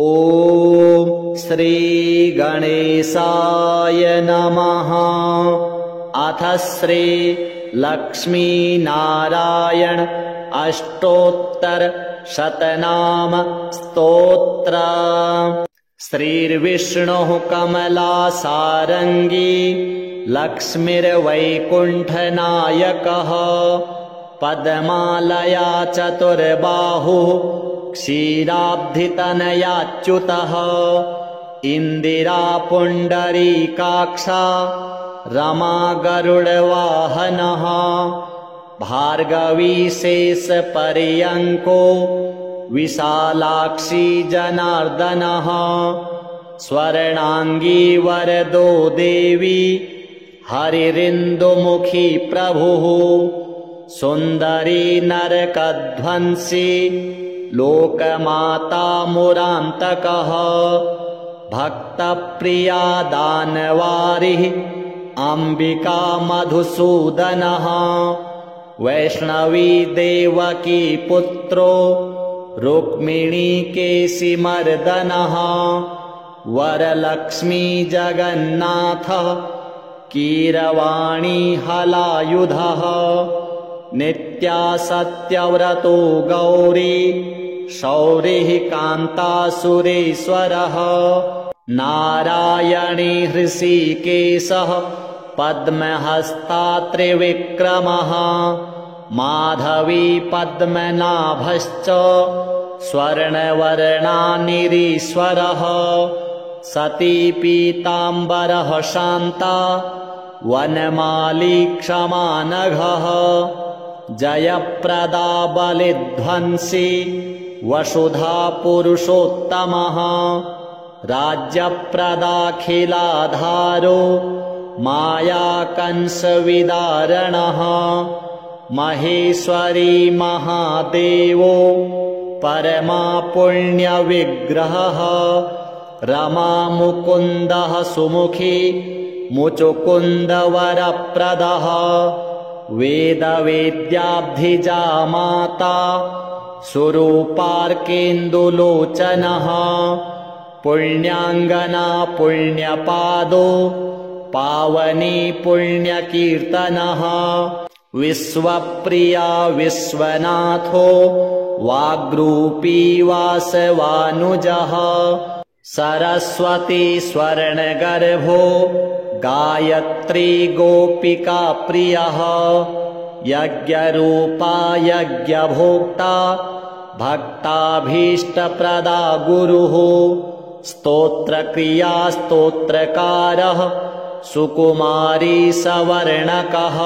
ॐ श्री गणेशाय नमः। अथ श्री लक्ष्मीनारायण अष्टोत्तर शतनाम स्तोत्र। श्रीर्विष्णुः कमलासारंगी लक्ष्मीर्वैकुण्ठनायकः पद्मालया चतुर्बाहुः क्षीराब्धितनयाच्युतः इन्दिरा पुण्डरीकाक्षा रमा गरुडवाहनः भार्गवी शेषपर्यङ्को विशालाक्षी जनार्दनः स्वर्णांगी वरदो देवी हरिरिन्दुमुखी प्रभुः सुन्दरी नरकध्वंसी लोकमाता मुरान्तकः भक्तप्रिया दानवारिः अम्बिका मधुसूदनः वैष्णवी देवकी पुत्रो रुक्मिणी केशिमर्दनः वरलक्ष्मी जगन्नाथः कीरवाणी हलायुधः नित्या सत्यव्रतो गौरी शौरिः कान्तासुरेश्वरः नारायणी हृषीकेशः पद्महस्ता त्रिविक्रमः माधवी पद्मनाभश्च स्वर्णवर्णानिरीश्वरः सती पीताम्बरः शान्ता वनमाली क्षमानघः जयप्रदा बलिध्वंसी वसुधा पुरुषोत्तमः राज्यप्रदाखिलाधारो मायाकंसविदारणः महेश्वरी महादेवो परमा पुण्यविग्रहः रमा मुकुन्दः सुमुखी मुचुकुन्दवरप्रदः वेदवेद्याब्धिजा माता सुरूपार्केन्दुलोचनः पुण्याङ्गना पुण्यपादो पावनी पुण्यकीर्तनः विश्वप्रिया विश्वनाथो वाग्रूपी वासवानुजः सरस्वती स्वर्णगर्भो गायत्री गोपिका प्रियः यज्ञरूपा यज्ञभोक्ता भक्ताभीष्टप्रदा गुरुः स्तोत्रक्रिया स्तोत्रकारः सुकुमारी सवर्णकः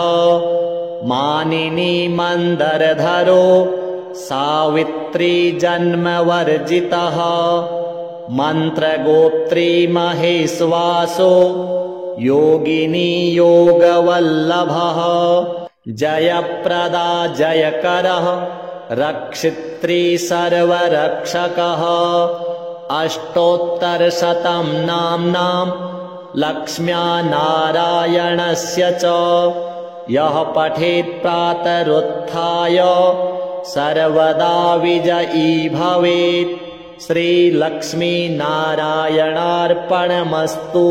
मानिनी मन्दरधरो सावित्री जन्मवर्जितः मन्त्रगोत्री महेश्वासो योगिनी योगवल्लभः जयप्रदा जयकरः रक्षित्री सर्वरक्षकः अष्टोत्तरशतं नाम्नां लक्ष्म्या नारायणस्य च यः पठेत् प्रातरुत्थाय सर्वदा विजयी भवेत्। श्रीलक्ष्मीनारायणार्पणमस्तु।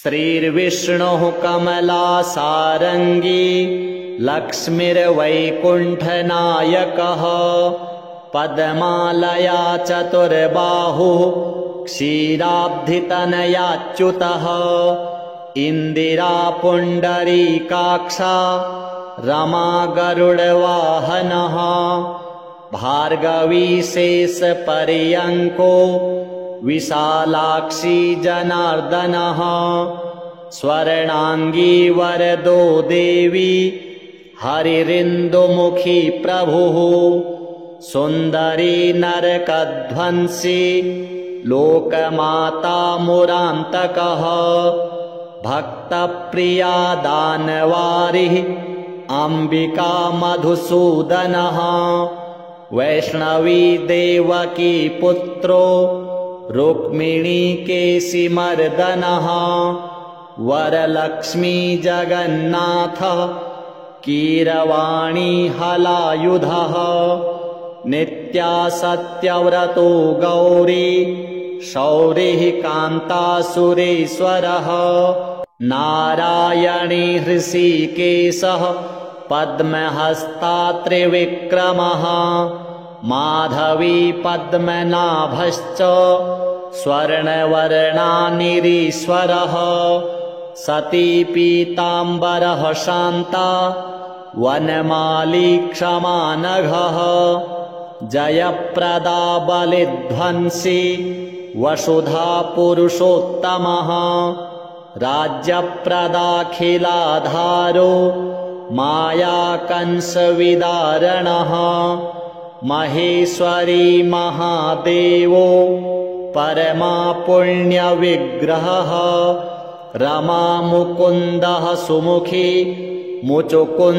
श्रीर्विष्णुः कमलासारंगी लक्ष्मीर्वैकुण्ठनायकः पद्मालया चतुर्बाहुः क्षीराब्धितनयाच्युतः इन्दिरा पुण्डरीकाक्षा रमा गरुडवाहनः भार्गवी शेषपर्यङ्को विशालाक्षी जनार्दनः स्वर्णांगी वरदो देवी हरिरिन्दुमुखी प्रभुः सुन्दरी नरकध्वंसी लोकमाता मुरान्तकः भक्तप्रिया दानवारिः अम्बिका मधुसूदनः वैष्णवी देवकी पुत्रो रुक्मिणी केशिमर्दनः वरलक्ष्मी जगन्नाथः कीरवाणी हलायुधः नित्या सत्यव्रतो गौरी शौरिः कान्तासुरेश्वरः नारायणी हृषीकेशः पद्महस्ता त्रिविक्रमः माधवी पद्मनाभश्च स्वर्णवर्णानिरीश्वरः सती पीताम्बरः शान्ता वनमाली क्षमा नघः जयप्रदा बलिध्वंसी वसुधा पुरुषोत्तमः राज्यप्रदाखिलाधारो मायाकंसविदारणः महेश्वरी महादेवो परमा पुण्यविग्रहः रमा मुकुन्दः सुमुखी मुचुकुन्दवरप्रदः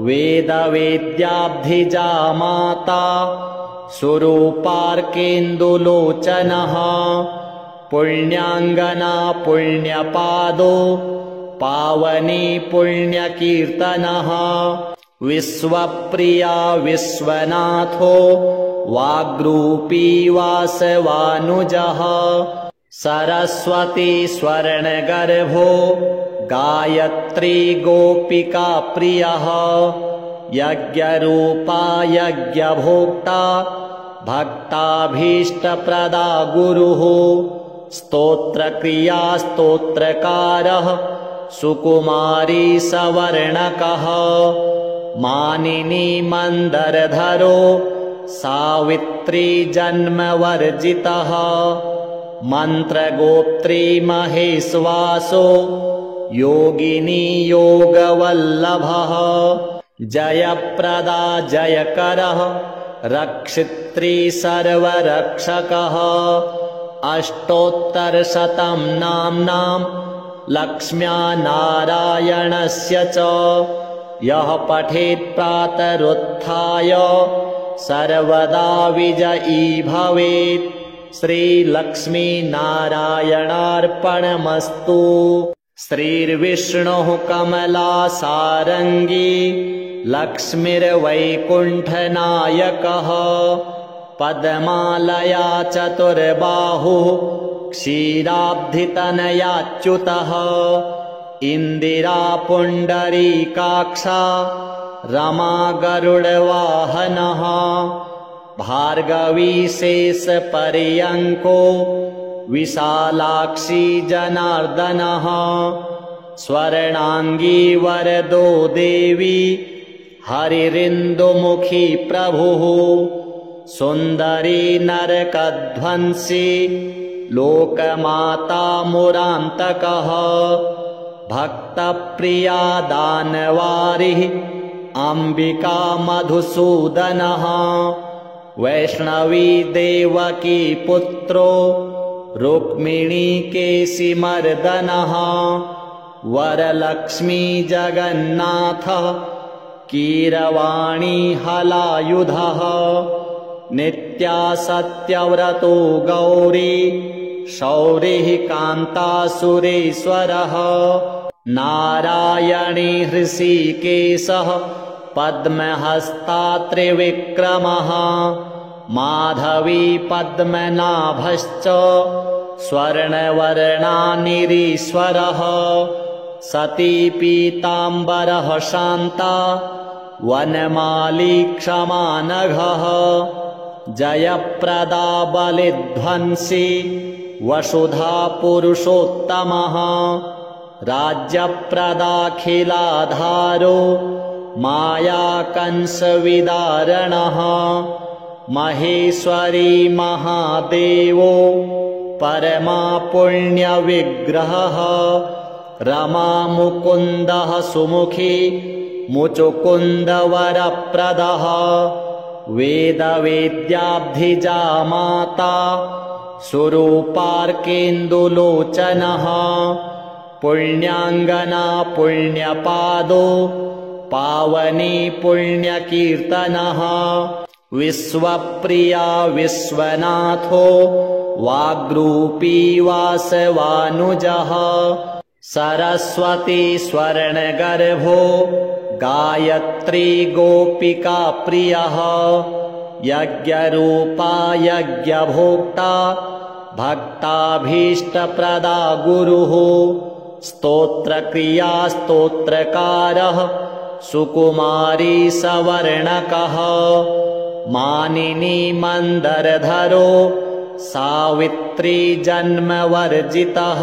वेदवेद्याब्धिजा माता सुरूपार्केन्दुलोचनः पुण्याङ्गना पुण्यपादो पावनी पुण्यकीर्तनः विश्वप्रिया विश्वनाथो वाग्रूपी वासवानुजः सरस्वती स्वर्णगर्भो गायत्री गोपिका प्रियः यज्ञरूपा यज्ञभोक्ता भक्ताभीष्टप्रदा गुरुः स्तोत्रक्रिया स्तोत्रकारः सुकुमारी सवर्णकः मानिनी मन्दरधरो सावित्री जन्मवर्जितः मन्त्रगोत्री महेश्वासो योगिनी योगवल्लभः जयप्रदा जयकरः रक्षित्री सर्वरक्षकः अष्टोत्तरशतं नाम्नां लक्ष्म्या नारायणस्य च यः पठेत् प्रातरुत्थाय सर्वदा विजयी भवेत् श्रीलक्ष्मीनारायणार्पणमस्तु। श्रीर्विष्णुः कमलासारङ्गी लक्ष्मीर्वैकुण्ठनायकः पद्मालया चतुर्बाहुः क्षीराब्धितनयाच्युतः इन्दिरा पुण्डरीकाक्षा रमा गरुडवाहनः भार्गवी शेषपर्यङ्को विशालाक्षी जनार्दनः स्वर्णाङ्गी वरदो देवी हरिरिन्दुमुखी प्रभुः सुन्दरी नरकध्वंसी लोकमाता मुरान्तकः भक्तप्रिया दानवारिः अम्बिका मधुसूदनः वैष्णवी देवकी पुत्रो रुक्मिणी केशिमर्दनः वरलक्ष्मी जगन्नाथः कीरवाणी हलायुधः नित्या सत्यव्रतो गौरी शौरिः कान्तासुरेश्वरः नारायणी हृषीकेशः पद्महस्ता त्रिविक्रमः माधवी पद्मनाभश्च स्वर्णवर्णानिरीश्वरः सती पीताम्बरः शान्ता वनमाली क्षमा नघः जयप्रदा बलिध्वंसी वसुधा पुरुषोत्तमः राज्यप्रदाखिलाधारो मायाकंसविदारणः महेश्वरी महादेवो परमा पुण्यविग्रहः रमा मुकुन्दः सुमुखी मुचुकुन्दवरप्रदः वेदवेद्याब्धिजा माता सुरूपार्केन्दुलोचनः पुण्याङ्गना पुण्यपादो पावनी पुण्यकीर्तनः विश्वप्रिया विश्वनाथो वाग्रूपी वासवानुजः सरस्वती स्वर्णगर्भो गायत्री गोपिका प्रियः यज्ञरूपा यज्ञभोक्ता भक्ताभीष्टप्रदा गुरुः स्तोत्रक्रिया स्तोत्रकारः सुकुमारी सवर्णकः मानिनी मन्दरधरो सावित्री जन्मवर्जितः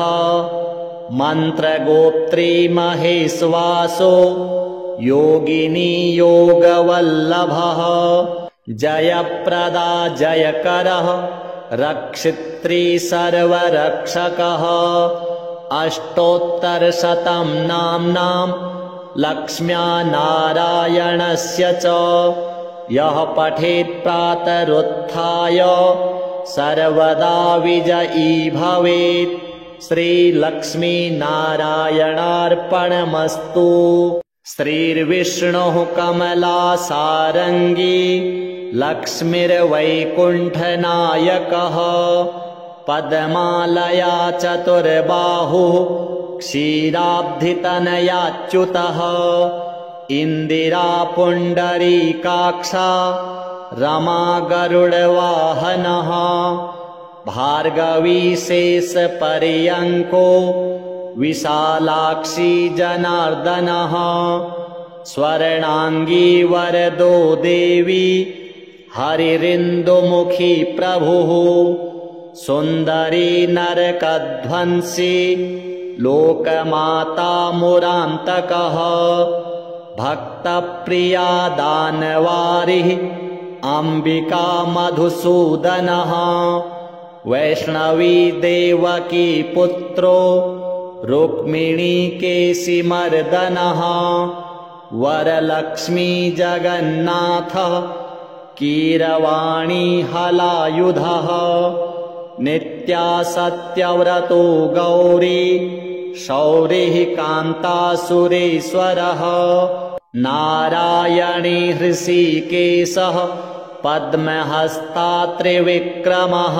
मन्त्रगोत्री महेश्वासो योगिनी योगवल्लभः जयप्रदा जयकरः रक्षित्री सर्वरक्षकः अष्टोत्तरशतं नाम्नां लक्ष्म्या नारायणस्य च यः पठेत् प्रातरुत्थाय सर्वदा विजयी भवेत्। श्रीलक्ष्मीनारायणार्पणमस्तु। श्रीर्विष्णुः कमलासारङ्गी लक्ष्मीर्वैकुण्ठनायकः पद्मालया चतुर्बाहुः क्षीराब्धितनयाच्युतः इन्दिरा पुण्डरीकाक्षा रमा गरुडवाहनः भार्गवी शेषपर्यङ्को विशालाक्षी जनार्दनः स्वर्णाङ्गी वरदो देवी हरिरिन्दुमुखी प्रभुः सुन्दरी नरकध्वंसी लोकमाता मुरान्तकः भक्तप्रिया दानवारिः अम्बिका मधुसूदनः वैष्णवी देवकी पुत्रो रुक्मिणी केशिमर्दनः वरलक्ष्मी जगन्नाथः कीरवाणी हलायुधः नित्या सत्यव्रतो गौरी शौरिः कान्तासुरेश्वरः नारायणी हृषीकेशः पद्महस्ता त्रिविक्रमः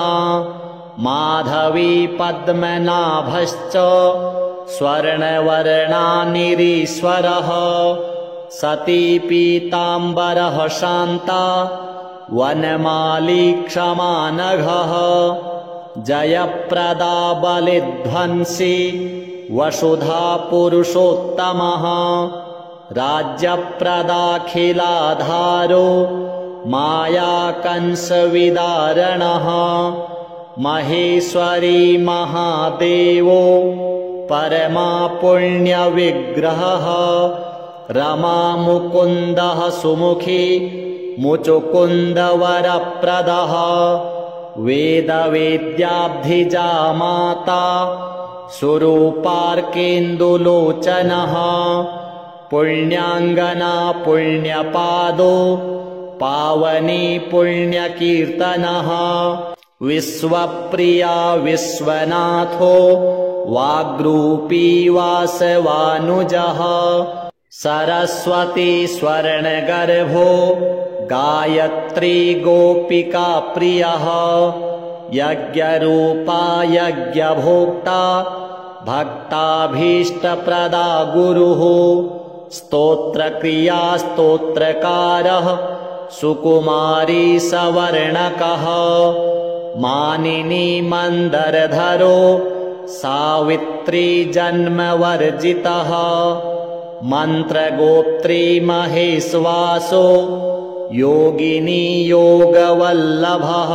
माधवी पद्मनाभश्च स्वर्णवर्णानिरीश्वरः सती पीताम्बरः शान्ता वनमाली क्षमानघः जयप्रदा बलिध्वंसी वसुधा पुरुषोत्तमः राज्यप्रदाखिलाधारो मायाकंसविदारणः महेश्वरी महादेवो परमा पुण्यविग्रहः रमा मुकुन्दः सुमुखी मुचुकुन्दवरप्रदः वेदवेद्याब्धिजा माता सुरूपार्केन्दुलोचनः पुण्याङ्गना पुण्यपादो पावनी पुण्यकीर्तनः विश्वप्रिया विश्वनाथो वाग्रूपी वासवानुजः सरस्वती स्वर्णगर्भो गायत्री गोपिका प्रियः यज्ञरूपा यज्ञभोक्ता भक्ताभीष्टप्रदा गुरुः स्तोत्रक्रिया स्तोत्रकारः सुकुमारी सवर्णकः मानिनी मन्दरधरो सावित्री जन्मवर्जितः मन्त्रगोत्री महेश्वासो योगिनी योगवल्लभः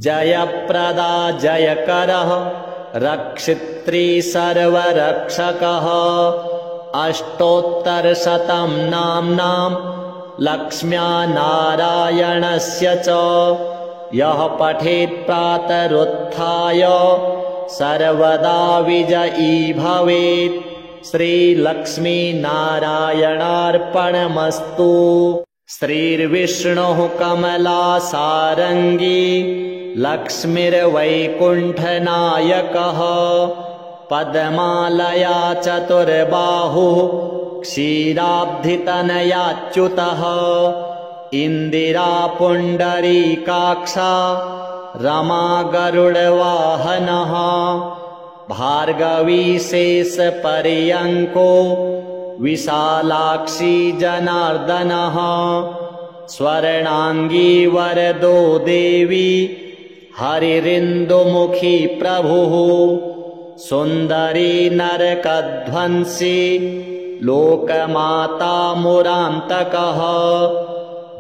जयप्रदा जयकरः रक्षित्री सर्वरक्षकः अष्टोत्तरशतं नाम्नां लक्ष्म्या नारायणस्य च यः पठेत् प्रातरुत्थाय सर्वदा विजयी भवेत्। श्रीलक्ष्मीनारायणार्पणमस्तु। श्रीर्विष्णुः कमलासारङ्गी लक्ष्मीर्वैकुण्ठनायकः पद्मालया चतुर्बाहुः क्षीराब्धितनयाच्युतः इन्दिरा पुण्डरीकाक्षा रमा गरुडवाहनः भार्गवी शेषपर्यङ्को विशालाक्षी जनार्दनः स्वर्णांगी वरदो देवी हरिरिन्दुमुखी प्रभुः सुन्दरी नरकध्वंसी लोकमाता मुरान्तकः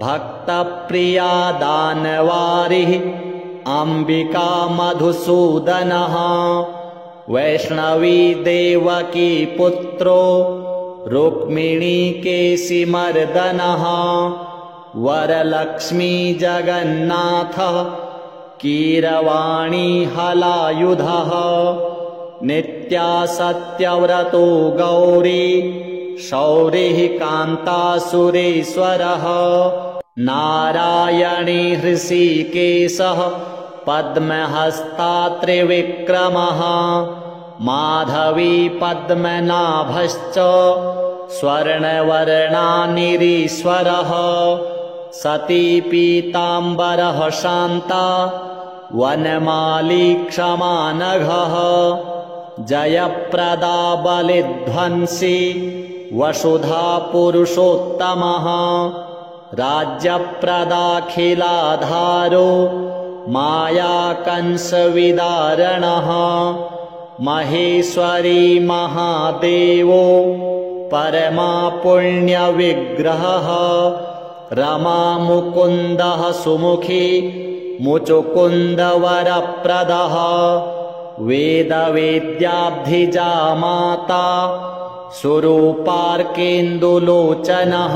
भक्तप्रिया दानवारिः अम्बिका मधुसूदनः वैष्णवी देवकी पुत्रो रुक्मिणी केशिमर्दनः वरलक्ष्मी जगन्नाथः कीरवाणी हलायुधः नित्या सत्यव्रतो गौरी शौरिः कान्तासुरेश्वरः नारायणी हृषीकेशः पद्महस्ता त्रिविक्रमः माधवी पद्मनाभश्च स्वर्णवर्णानिरीश्वरः सती पीताम्बरः शान्ता वनमाली क्षमानघः जयप्रदा बलिध्वंसी वसुधा पुरुषोत्तमः राज्यप्रदाखिलाधारो मायाकंसविदारणः महेश्वरी महादेवो परमा पुण्यविग्रहः रमा मुकुन्दः सुमुखी मुचुकुन्दवरप्रदः वेदवेद्याब्धिजा माता सुरूपार्केन्दुलोचनः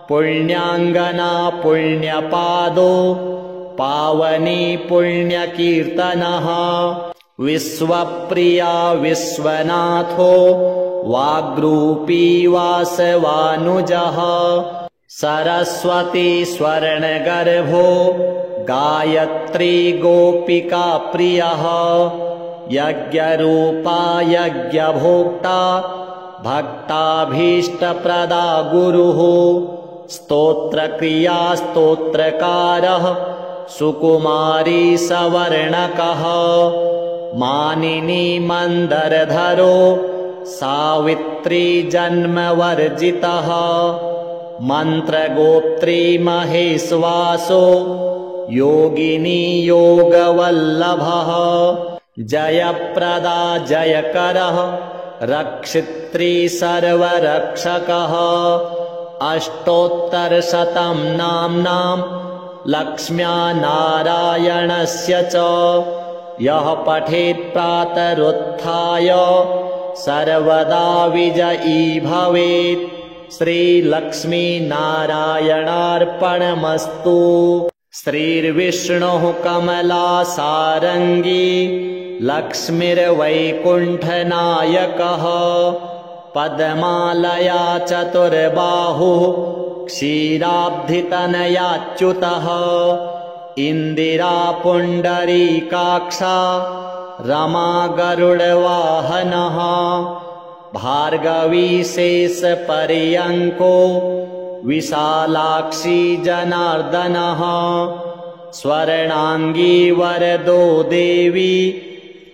पुण्याङ्गना पुण्यपादो पावनी पुण्यकीर्तनः विश्वप्रिया विश्वनाथो वाग्रूपी वासवानुजः सरस्वती स्वर्णगर्भो गायत्री गोपिका प्रियः यज्ञरूपा यज्ञभोक्ता भक्ताभीष्टप्रदा गुरुः स्तोत्रक्रिया स्तोत्रकारः सुकुमारी सवर्णकः मानिनी मन्दरधरो सावित्री जन्मवर्जितः मन्त्रगोत्री महेश्वासो योगिनी योगवल्लभः जयप्रदा जयकरः रक्षित्री सर्वरक्षकः अष्टोत्तरशतं नाम्नां लक्ष्म्या नारायणस्य च यः पठेत् प्रातरुत्थाय सर्वदा विजयी भवेत्। श्रीलक्ष्मीनारायणार्पणमस्तु। श्रीर्विष्णुः कमलासारङ्गी लक्ष्मीर्वैकुण्ठनायकः पद्मालया चतुर्बाहुः क्षीराब्धितनयाच्युतः इन्दिरा पुण्डरीकाक्षा रमा गरुडवाहनः भार्गवी शेषपर्यङ्को विशालाक्षी जनार्दनः स्वर्णांगी वरदो देवी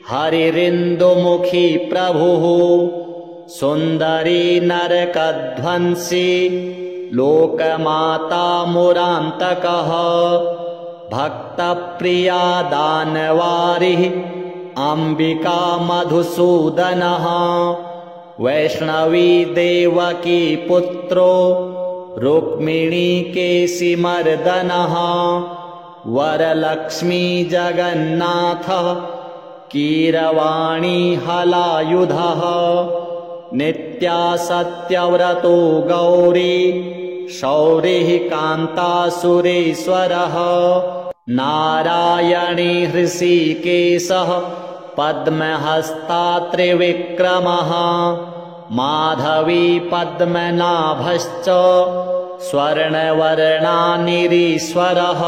हरिरिन्दुमुखी प्रभुः सुन्दरी नरकध्वंसी लोकमाता मुरान्तकः भक्तप्रिया दानवारिः अम्बिका मधुसूदनः वैष्णवी देवकी पुत्रो रुक्मिणी केशिमर्दनः वरलक्ष्मी जगन्नाथः कीरवाणी हलायुधः नित्या सत्यव्रतो गौरी शौरिः कान्तासुरेश्वरः नारायणी हृषीकेशः पद्महस्ता त्रिविक्रमः माधवी पद्मनाभश्च स्वर्णवर्णानिरीश्वरः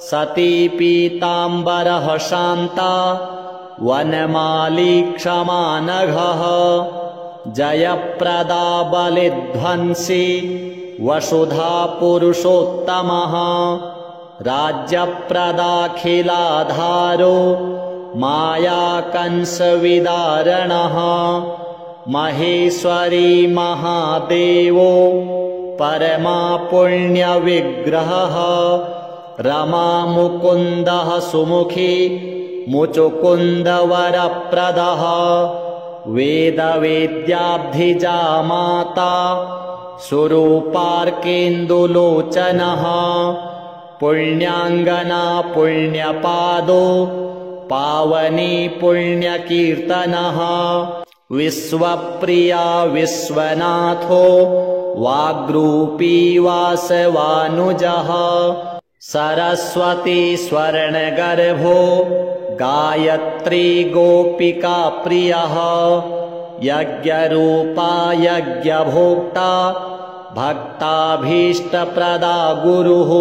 सती पीताम्बरः शान्ता वनमाली क्षमानघः जयप्रदा बलिध्वंसी वसुधा पुरुषोत्तमः राज्यप्रदाखिलाधारो मायाकंसविदारणः महेश्वरी महादेवो परमा पुण्यविग्रहः रमा मुकुन्दः सुमुखी मुचुकुन्दवरप्रदः वेदवेद्याब्धिजा माता सुरूपार्केन्दुलोचनः पुण्याङ्गना पुण्यपादो पावनी पुण्यकीर्तनः विश्वप्रिया विश्वनाथो वाग्रूपी वासवानुजः सरस्वती स्वर्णगर्भो गायत्री गोपिका प्रियः यज्ञरूपा यज्ञभोक्ता भक्ताभीष्टप्रदा गुरुः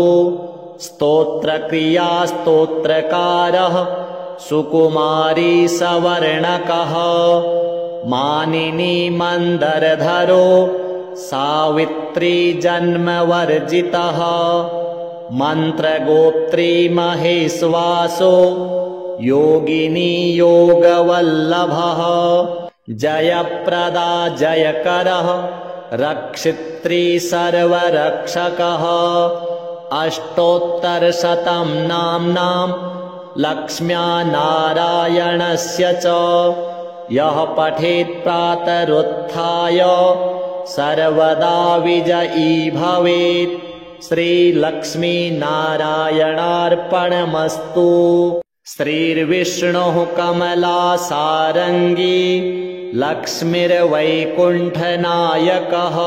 स्तोत्रक्रिया स्तोत्रकारः सुकुमारी सवर्णकः मानिनी मन्दरधरो सावित्री जन्मवर्जितः मन्त्रगोत्री महेश्वासो योगिनी योगवल्लभः जयप्रदा जयकरः रक्षित्री सर्वरक्षकः अष्टोत्तरशतं नाम्नां लक्ष्म्या नारायणस्य च यः पठेत् प्रातरुत्थाय सर्वदा विजयी भवेत्। श्रीलक्ष्मीनारायणार्पणमस्तु। श्रीर्विष्णुः कमलासारङ्गी लक्ष्मीर्वैकुण्ठनायकः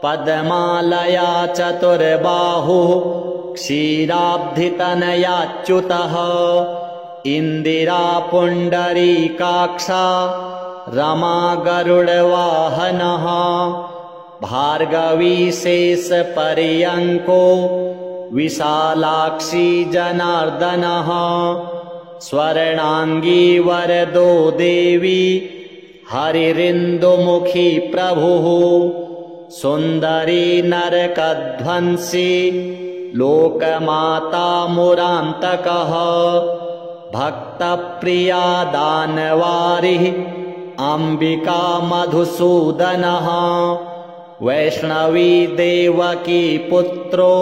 पद्मालया चतुर्बाहुः क्षीराब्धितनयाच्युतः इन्दिरा पुण्डरीकाक्षा रमा गरुडवाहनः भार्गवी शेषपर्यङ्को विशालाक्षी जनार्दनः स्वर्णाङ्गी वरदो देवी हरिरिन्दुमुखी प्रभुः सुन्दरी नरकध्वंसी लोकमाता मुरान्तकः भक्तप्रिया दानवारिः अम्बिका मधुसूदनः वैष्णवी देवकी पुत्रो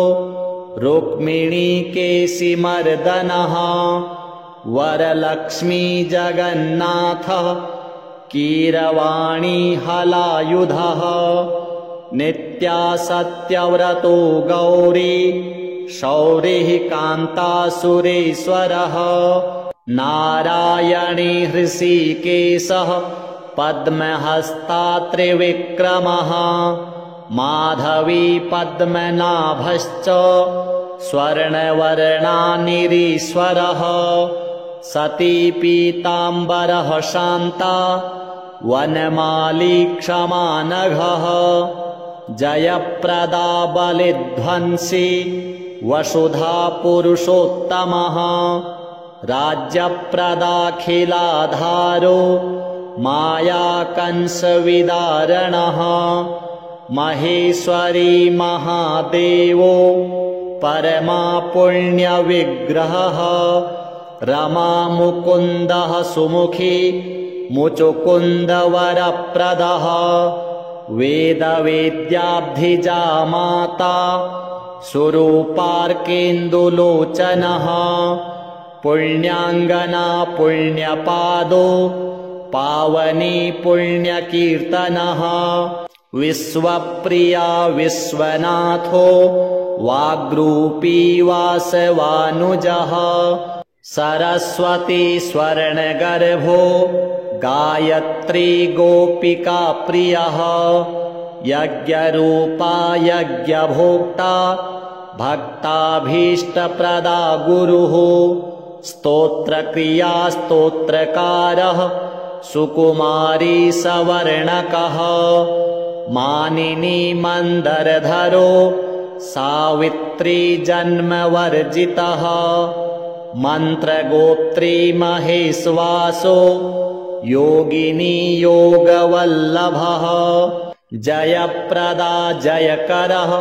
रुक्मिणी केशिमर्दनः वरलक्ष्मी जगन्नाथः कीरवाणी हलायुधः नित्या सत्यव्रतो गौरी शौरिः कान्तासुरेश्वरः नारायणी हृषीकेशः पद्महस्ता त्रिविक्रमः माधवी पद्मनाभश्च स्वर्णवर्णानिरीश्वरः सती पीताम्बरः शान्ता वनमाली क्षमानघः जयप्रदा बलिध्वंसी वसुधा पुरुषोत्तमः राज्यप्रदाखिलाधारो मायाकंसविदारणः महेश्वरी महादेवो परमा पुण्यविग्रहः रमा मुकुन्दः सुमुखी मुचुकुन्दवरप्रदः वेदवेद्याब्धिजा माता सुरूपार्केन्दुलोचनः पुण्याङ्गना पुण्यपादो पावनी पुण्यकीर्तनः विश्वप्रिया विश्वनाथो वाग्रूपी वासवानुजः सरस्वती स्वर्णगर्भो गायत्री गोपिका प्रियः यज्ञरूपा यज्ञभोक्ता भक्ताभीष्टप्रदा गुरुः स्तोत्रक्रिया स्तोत्रकारः सुकुमारी सवर्णकः मानिनी मन्दरधरो सावित्री जन्मवर्जितः मन्त्रगोत्री महेश्वासो योगिनी योगवल्लभः जयप्रदा जयकरः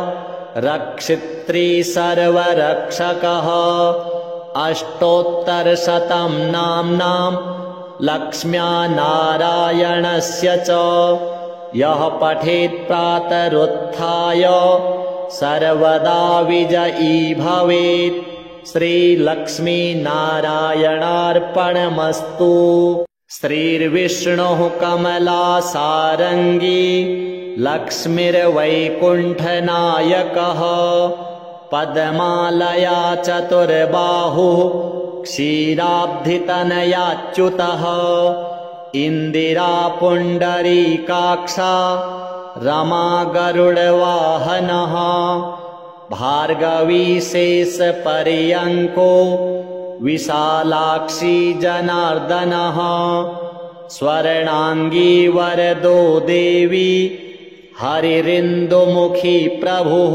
रक्षित्री सर्वरक्षकः अष्टोत्तरशतं नाम्नां लक्ष्म्या नारायणस्य च यः पठेत् प्रातरुत्थाय सर्वदा विजयी भवेत्। श्रीलक्ष्मीनारायणार्पणमस्तु। श्रीर्विष्णुः कमलासारङ्गी लक्ष्मीर्वैकुण्ठनायकः पद्मालया चतुर्बाहुः क्षीराब्धितनयाच्युतः इन्दिरा पुण्डरीकाक्षा रमा गरुडवाहनः भार्गवी शेषपर्यङ्को विशालाक्षी जनार्दनः स्वर्णाङ्गी वरदो देवी हरिरिन्दुमुखी प्रभुः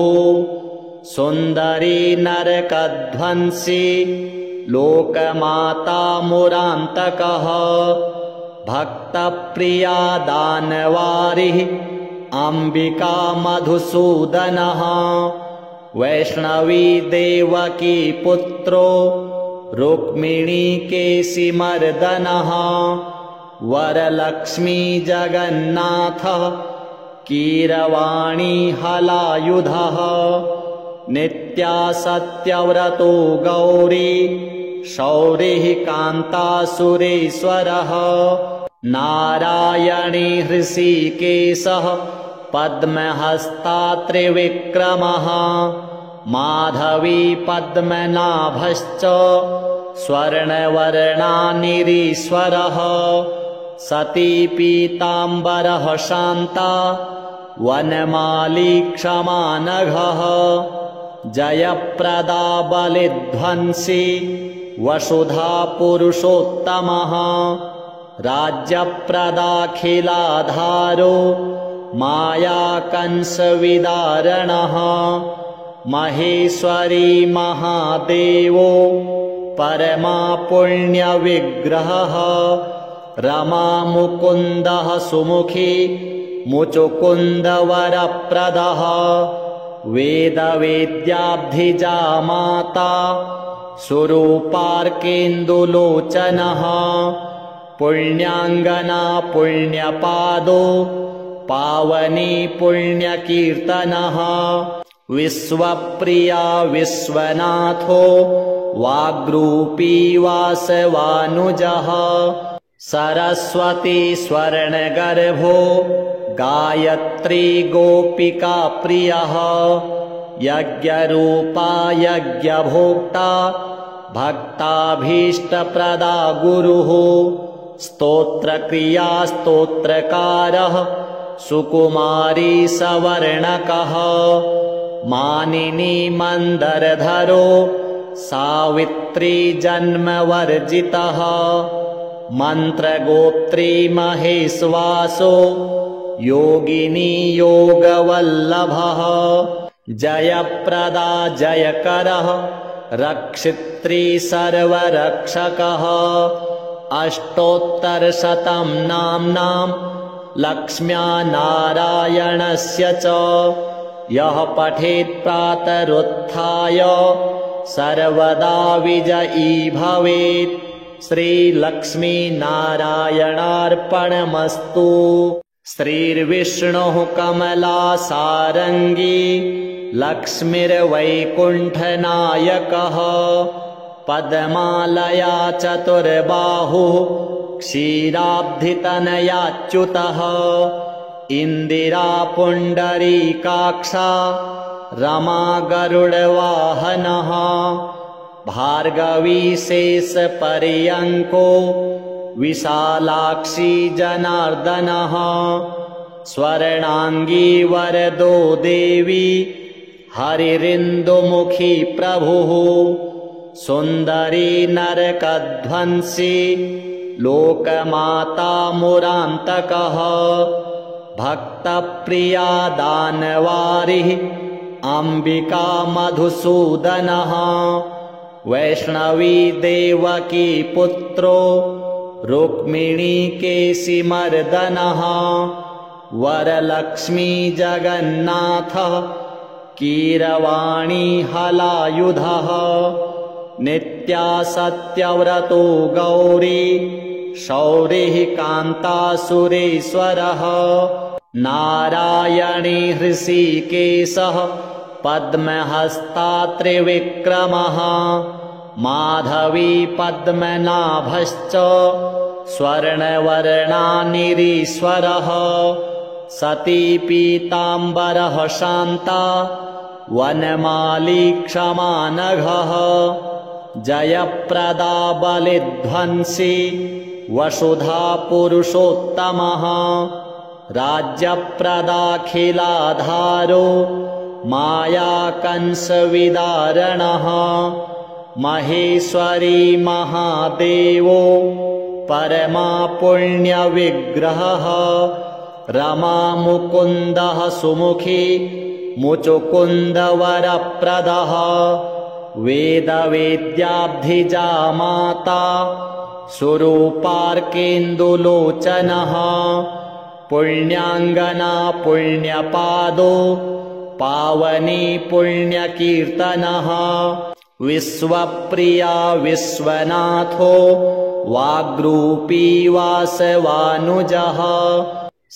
सुन्दरी नरकध्वंसी लोकमाता मुरान्तकः भक्तप्रिया दानवारिः अम्बिका मधुसूदनः वैष्णवी देवकी पुत्रो रुक्मिणी केशिमर्दनः वरलक्ष्मी जगन्नाथः कीरवाणी हलायुधः नित्या सत्यव्रतो गौरी शौरिः कान्तासुरेश्वरः नारायणी हृषीकेशः पद्महस्ता त्रिविक्रमः माधवी पद्मनाभश्च स्वर्णवर्णानिरीश्वरः सती पीताम्बरः शान्ता वनमाली क्षमानघः जयप्रदा बलिध्वंसी वसुधा पुरुषोत्तमः राज्यप्रदाखिलाधारो मायाकंसविदारणः महेश्वरी महादेवो परमा पुण्यविग्रहः रमा मुकुन्दः सुमुखी मुचुकुन्दवरप्रदः वेदवेद्याब्धिजा माता सुरूपार्केन्दुलोचनः पुण्याङ्गना पुण्यपादो पावनी पुण्यकीर्तनः विश्वप्रिया विश्वनाथो वाग्रूपी वासवानुजः सरस्वती स्वर्णगर्भो गायत्री गोपिका प्रियः यज्ञरूपा यज्ञभोक्ता भक्ताभीष्टप्रदा गुरुः स्तोत्रक्रिया स्तोत्रकारः सुकुमारी सवर्णकः मानिनी मन्दरधरो सावित्री जन्मवर्जितः मन्त्रगोत्री महेश्वासो योगिनी योगवल्लभः जयप्रदा जयकरः रक्षित्री सर्वरक्षकः अष्टोत्तरशतं नाम्नां लक्ष्म्या नारायणस्य च यः पठेत् प्रातरुत्थाय सर्वदा विजयी भवेत्। श्रीलक्ष्मीनारायणार्पणमस्तु। श्रीर्विष्णुः कमलासारङ्गी लक्ष्मीर्वैकुण्ठनायकः पद्मालया चतुर्बाहुः क्षीराब्धितनयाच्युतः इन्दिरा पुण्डरीकाक्षा रमा गरुडवाहनः भार्गवी शेषपर्यङ्को विशालाक्षी जनार्दनः स्वर्णाङ्गी वरदो देवी हरिरिन्दुमुखी प्रभुः सुन्दरी नरकध्वंसी लोकमाता मुरान्तकः भक्तप्रिया दानवारिः अम्बिका मधुसूदनः वैष्णवी देवकी पुत्रो रुक्मिणी केशिमर्दनः वरलक्ष्मी जगन्नाथः कीरवाणी हलायुधः नित्या सत्यव्रतो गौरी शौरिः कान्तासुरेश्वरः नारायणी हृषीकेशः पद्महस्तात्रिविक्रमः माधवी पद्मनाभश्च स्वर्णवर्णानिरीश्वरः सती पीताम्बरः शान्ता वनमाली क्षमा नघः जयप्रदा बलिध्वंसी वसुधा पुरुषोत्तमः राज्यप्रदाखिलाधारो मायाकंसविदारणः महेश्वरी महादेवो परमा पुण्यविग्रहः रमा मुकुन्दः सुमुखी मुचुकुन्दवरप्रदः वेदवेद्याब्धिजा माता सुरूपार्केन्दुलोचनः पुण्याङ्गना पुण्यपादो पावनी पुण्यकीर्तनः विश्वप्रिया विश्वनाथो वाग्रूपी वासवानुजः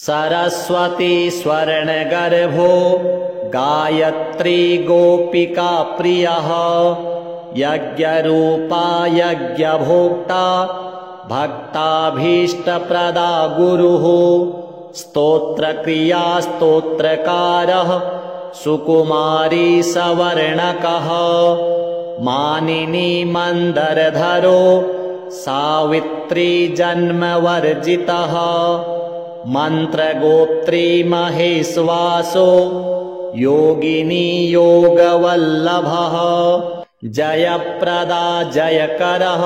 सरस्वती स्वर्णगर्भो गायत्री गोपिका प्रियः यज्ञरूपा यज्ञभोक्ता भक्ताभीष्टप्रदा गुरुः स्तोत्रक्रिया स्तोत्रकारः सुकुमारी सवर्णकः मानिनी मन्दरधरो सावित्री जन्मवर्जितः मन्त्रगोत्री महेश्वासो योगिनी योगवल्लभः जयप्रदा जयकरः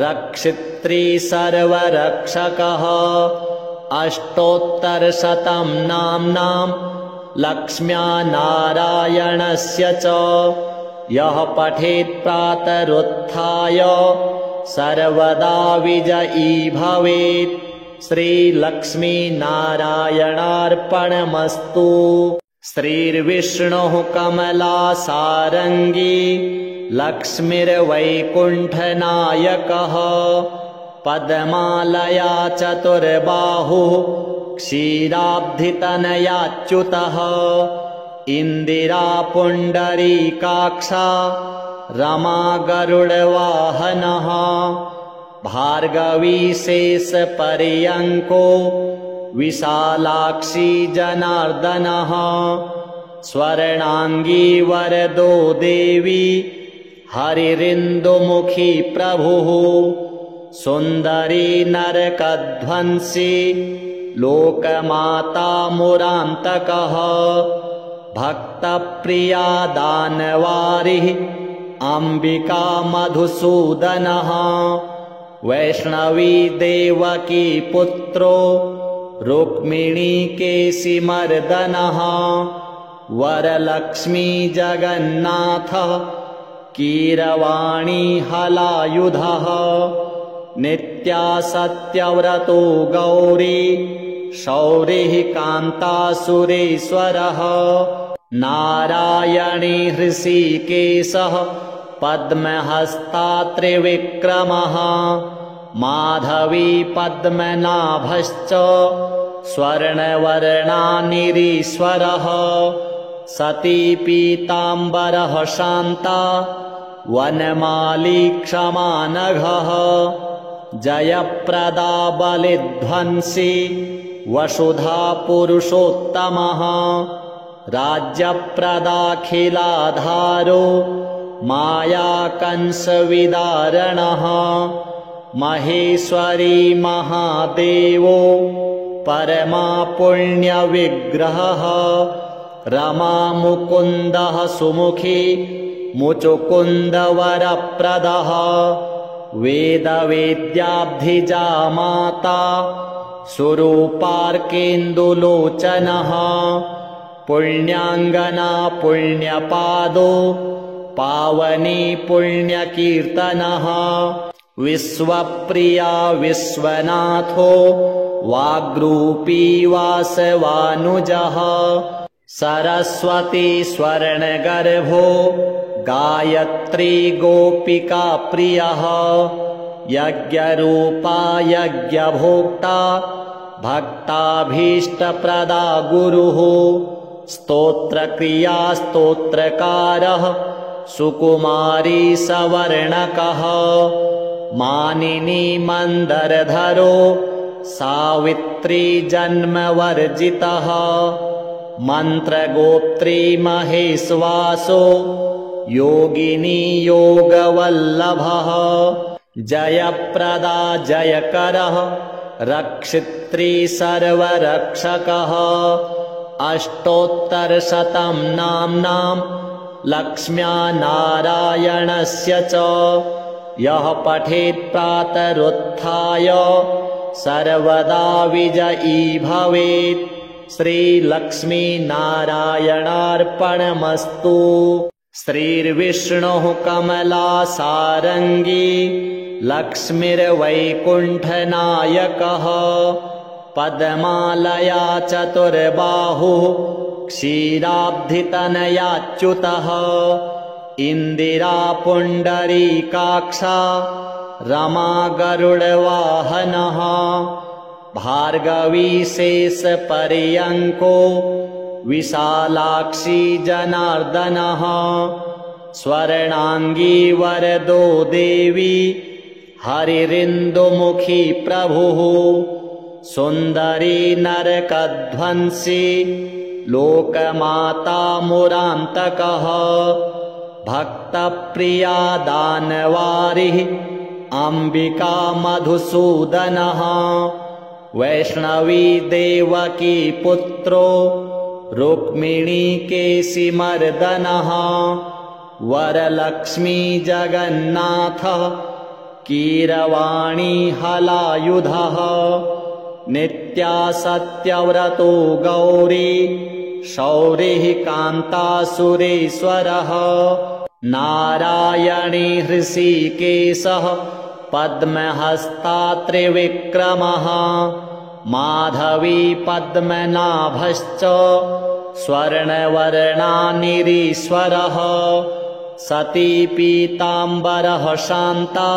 रक्षित्री सर्वरक्षकः अष्टोत्तरशतं नाम्नां लक्ष्म्या नारायणस्य च यः पठेत् प्रातरुत्थाय सर्वदा विजयी भवेत् श्रीलक्ष्मीनारायणार्पणमस्तु। श्रीर्विष्णुः कमलासारङ्गी लक्ष्मीर्वैकुण्ठनायकः पद्मालया चतुर्बाहुः क्षीराब्धितनयाच्युतः इन्दिरा पुण्डरीकाक्षा रमा गरुडवाहनः भार्गवी शेषपर्यङ्को विशालाक्षी जनार्दनः स्वर्णाङ्गी वरदो देवी हरिरिन्दुमुखी प्रभुः सुन्दरी नरकध्वंसी लोकमाता मुरान्तकः भक्तप्रिया दानवारिः अम्बिका मधुसूदनः वैष्णवी देवकी पुत्रो रुक्मिणी केशिमर्दनः वरलक्ष्मी जगन्नाथः कीरवाणी हलायुधः नित्या सत्यव्रतो गौरी शौरिः कान्तासुरेश्वरः नारायणी हृषीकेशः पद्महस्तात्रिविक्रमः माधवी पद्मनाभश्च स्वर्णवर्णानिरीश्वरः सती पीताम्बरः शान्ता वनमाली क्षमा नघः जयप्रदा बलिध्वंसी वसुधा पुरुषोत्तमः राज्यप्रदाखिलाधारो मायाकंसविदारणः महेश्वरी महादेवो परमा पुण्यविग्रहः रमा मुकुन्दः सुमुखी मुचुकुन्दवरप्रदः वेदवेद्याब्धिजा माता सुरूपार्केन्दुलोचनः पुण्याङ्गना पुण्यपादो पावनी पुण्यकीर्तनः विश्वप्रिया विश्वनाथो वाग्रूपी वासवानुजः सरस्वती स्वर्णगर्भो गायत्री गोपिका प्रियः यज्ञरूपा यज्ञभोक्ता भक्ताभीष्टप्रदा गुरुः स्तोत्रक्रिया स्तोत्रकारः सुकुमारी सवर्णकः मानिनी मन्दरधरो सावित्री जन्मवर्जितः मन्त्रगोत्री महेश्वासो योगिनी योगवल्लभः जयप्रदा जयकरः रक्षित्री सर्वरक्षकः अष्टोत्तरशतं नाम्नां लक्ष्म्या नारायणस्य च यः पठेत् प्रातरुत्थाय सर्वदा विजयी भवेत् श्रीलक्ष्मीनारायणार्पणमस्तु। श्रीर्विष्णुः कमलासारङ्गी लक्ष्मीर्वैकुण्ठनायकः पद्मालया चतुर्बाहुः क्षीराब्धितनयाच्युतः इन्दिरा पुण्डरीकाक्षा रमा गरुडवाहनः भार्गवी शेषपर्यङ्को विशालाक्षी जनार्दनः स्वर्णाङ्गी वरदो देवी हरिरिन्दुमुखी प्रभुः सुन्दरी नरकध्वंसी लोकमाता मुरान्तकः भक्तप्रिया दानवारिः अम्बिका मधुसूदनः वैष्णवी देवकी पुत्रो रुक्मिणी केशिमर्दनः वरलक्ष्मी जगन्नाथः कीरवाणी हलायुधः नित्या सत्यव्रतो गौरी शौरिः कान्तासुरेश्वरः नारायणी हृषीकेशः पद्महस्ता त्रिविक्रमः माधवी पद्मनाभश्च स्वर्णवर्णानिरीश्वरः सती पीताम्बरः शान्ता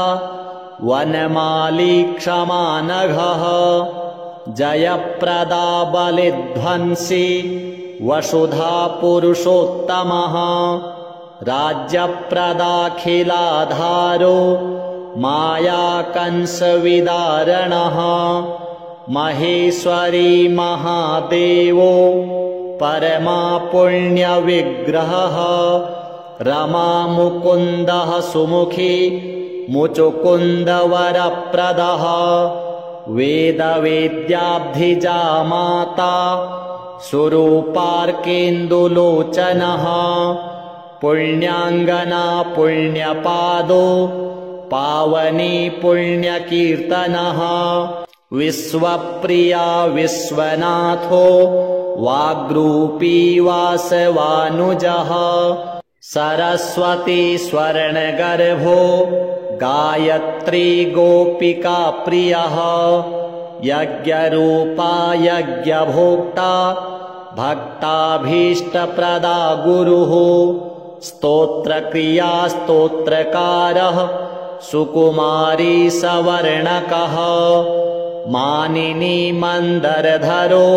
वनमाली क्षमानघः जयप्रदा बलिध्वंसी वसुधा पुरुषोत्तमः राज्यप्रदाखिलाधारो मायाकंसविदारणः महेश्वरी महादेवो परमा पुण्यविग्रहः रमा मुकुन्दः सुमुखी मुचुकुन्दवरप्रदः वेदवेद्याब्धिजा माता सुरूपार्केन्दुलोचनः पुण्याङ्गना पुण्यपादो पावनी पुण्यकीर्तनः विश्वप्रिया विश्वनाथो वाग्रूपी वासवानुजः सरस्वती स्वर्णगर्भो गायत्री गोपिका प्रियः यज्ञरूपा यज्ञभोक्ता भक्ताभीष्टप्रदा गुरुः स्तोत्रक्रिया स्तोत्रकारः सुकुमारी सवर्णकः मानिनी मन्दरधरो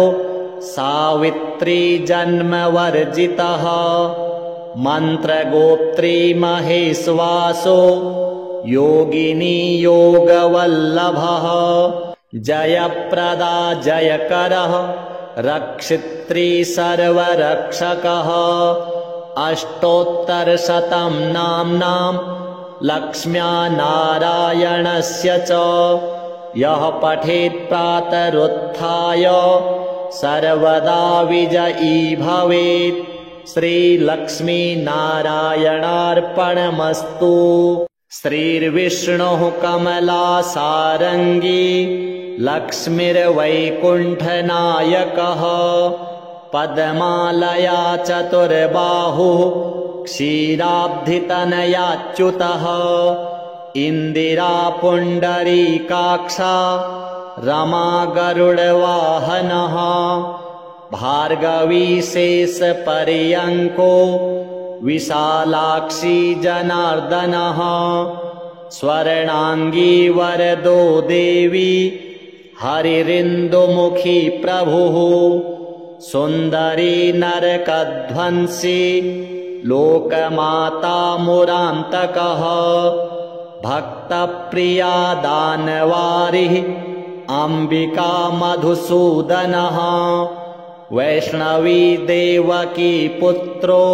सावित्री जन्मवर्जितः मन्त्रगोत्री महेश्वासो योगिनी योगवल्लभः जयप्रदा जयकरः रक्षित्री सर्वरक्षकः अष्टोत्तरशतं नाम्नां लक्ष्म्या नारायणस्य च यः पठेत् प्रातरुत्थाय सर्वदा विजयी भवेत् श्रीलक्ष्मीनारायणार्पणमस्तु। श्रीर्विष्णुः कमलासारङ्गी लक्ष्मीर्वैकुण्ठनायकः पद्मालया चतुर्बाहुः क्षीराब्धितनयाच्युतः इन्दिरा पुण्डरीकाक्षा रमा गरुडवाहनः भार्गवी शेषपर्यङ्को विशालाक्षी जनार्दनः स्वर्णाङ्गी वरदो देवी हरिरिन्दुमुखी प्रभुः सुन्दरी नरकध्वंसी लोकमाता मुरान्तकः भक्तप्रिया दानवारिः अम्बिका मधुसूदनः वैष्णवी देवकी पुत्रो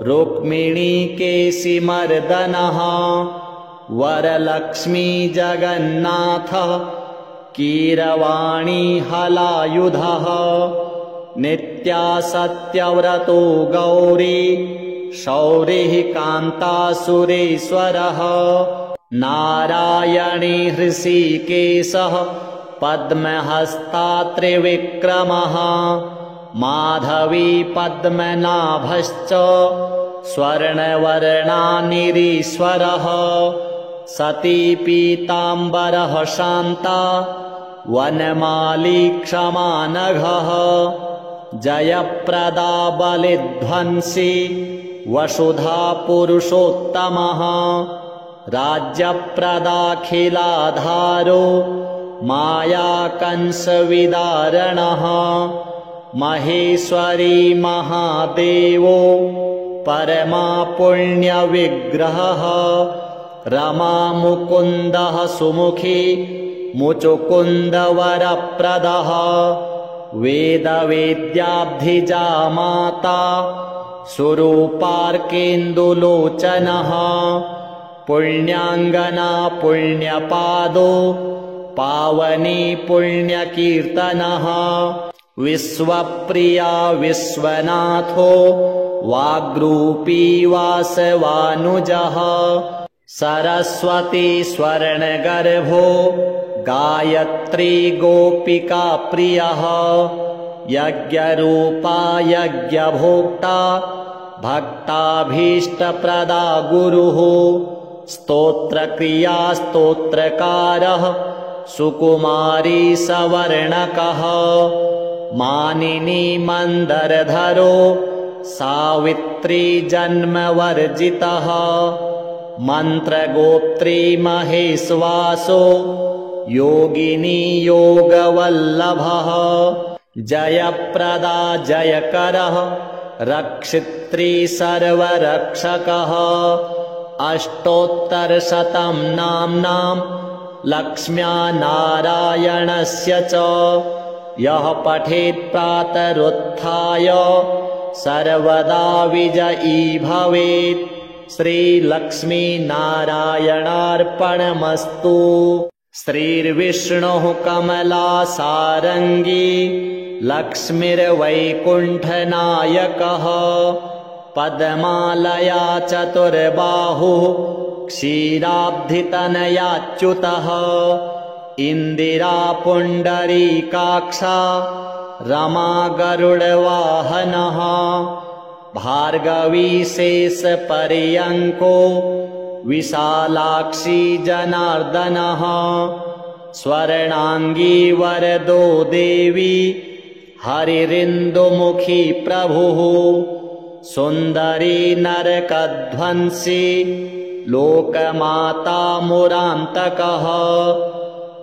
रुक्मिणीकेशिमर्दनः वरलक्ष्मी जगन्नाथः कीरवाणी हलायुधः नित्या सत्यव्रतो गौरी शौरिः कान्तासुरेश्वरः नारायणी हृषीकेशः पद्महस्ता त्रिविक्रमः माधवी पद्मनाभश्च स्वर्णवर्णानिरीश्वरः सती पीताम्बरः शान्ता वनमाली क्षमा नघः जयप्रदा बलिध्वंसी वसुधा पुरुषोत्तमः राज्यप्रदाखिलाधारो मायाकंसविदारणः महेश्वरी महादेवो परमा पुण्यविग्रहः रमा मुकुन्दः सुमुखी मुचुकुन्दवरप्रदः वेदवेद्याब्धिजा माता सुरूपार्केन्दुलोचनः पुण्याङ्गना पुण्यपादो पावनी पुण्यकीर्तनः विश्वप्रिया विश्वनाथो वाग्रूपी वासवानुजः सरस्वती स्वर्णगर्भो गायत्री गोपिका प्रियः यज्ञरूपा यज्ञभोक्ता भक्ताभीष्टप्रदा गुरुः स्तोत्रक्रिया स्तोत्रकारः सुकुमारी सवर्णकः मानिनी मन्दरधरो सावित्री जन्मवर्जितः मन्त्रगोत्री महेश्वासो योगिनी योगवल्लभः जयप्रदा जयकरः रक्षित्री सर्वरक्षकः अष्टोत्तरशतं नाम्नां लक्ष्म्या नारायणस्य च यः पठेत् प्रातरुत्थाय सर्वदा विजयी भवेत् श्रीलक्ष्मीनारायणार्पणमस्तु। श्रीर्विष्णुः कमलासारङ्गी लक्ष्मीर्वैकुण्ठनायकः पद्मालया चतुर्बाहुः क्षीराब्धितनयाच्युतः इन्दिरा पुण्डरीकाक्षा रमा गरुडवाहनः भार्गवी शेषपर्यङ्को विशालाक्षी जनार्दनः स्वर्णाङ्गी वरदो देवी हरिरिन्दुमुखी प्रभुः सुन्दरी नरकध्वंसी लोकमाता मुरान्तकः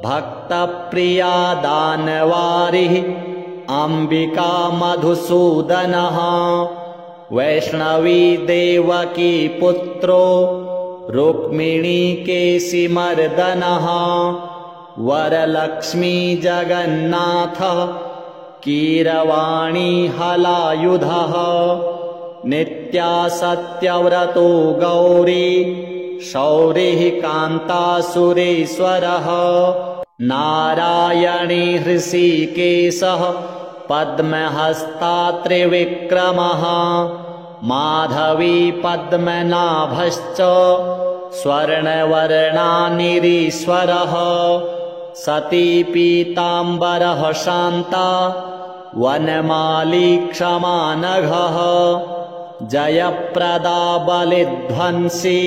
भक्तप्रिया दानवारिः अम्बिका मधुसूदनः वैष्णवी देवकी पुत्रो रुक्मिणीकेशिमर्दनः वरलक्ष्मी जगन्नाथः कीरवाणी हलायुधः नित्या सत्यव्रतो गौरी शौरिः कान्तासुरेश्वरः नारायणी हृषीकेशः पद्महस्ता त्रिविक्रमः माधवी पद्मनाभश्च स्वर्णवर्णानिरीश्वरः सती पीताम्बरः शान्ता वनमाली क्षमा नघः जयप्रदा बलिध्वंसी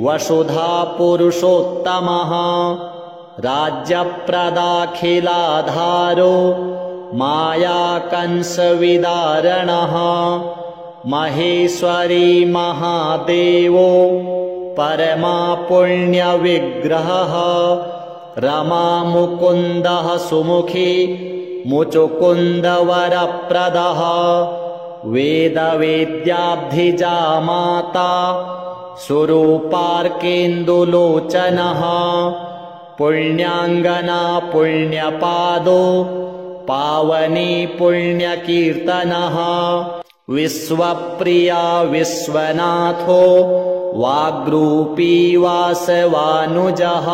वसुधा पुरुषोत्तमः राज्यप्रदाखिलाधारो मायाकंसविदारणः महेश्वरी महादेवो परमा पुण्यविग्रहः रमामुकुन्दः सुमुखी मुचुकुन्दवरप्रदः वेदवेद्याब्धिजा माता सुरूपार्केन्दुलोचनः पुण्याङ्गना पुण्यपादो पावनी पुण्यकीर्तनः विश्वप्रिया विश्वनाथो वाग्रूपी वासवानुजः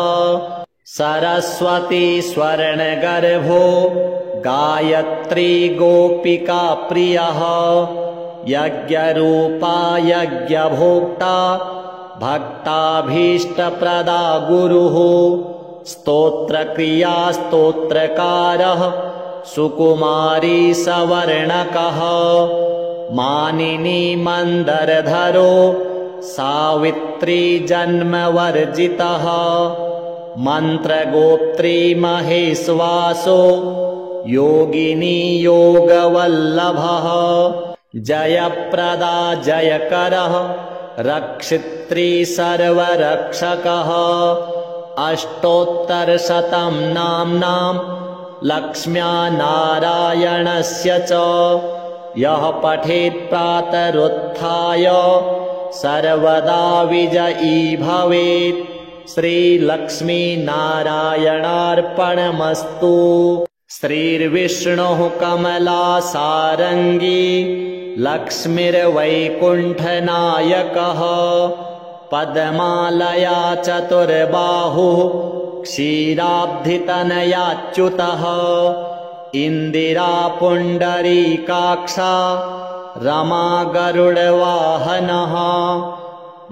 सरस्वती स्वर्णगर्भो गायत्री गोपिका प्रियः यज्ञरूपा यज्ञभोक्ता भक्ताभीष्टप्रदा गुरुः स्तोत्रक्रिया स्तोत्रकारः सुकुमारी सवर्णकः मानिनी मन्दरधरो सावित्री जन्मवर्जितः मन्त्रगोत्री महेश्वासो योगिनी योगवल्लभः जयप्रदा जयकरः रक्षित्री सर्वरक्षकः अष्टोत्तरशतं नाम्नां लक्ष्म्या नारायणस्य च यः पठेत् प्रातरुत्थाय सर्वदा विजयी भवेत् श्रीलक्ष्मीनारायणार्पणमस्तु। श्रीर्विष्णुः कमलासारङ्गी लक्ष्मीर्वैकुण्ठनायकः पद्मालया चतुर्बाहुः क्षीराब्धितनयाच्युतः इन्दिरा पुण्डरीकाक्षा रमा गरुडवाहनः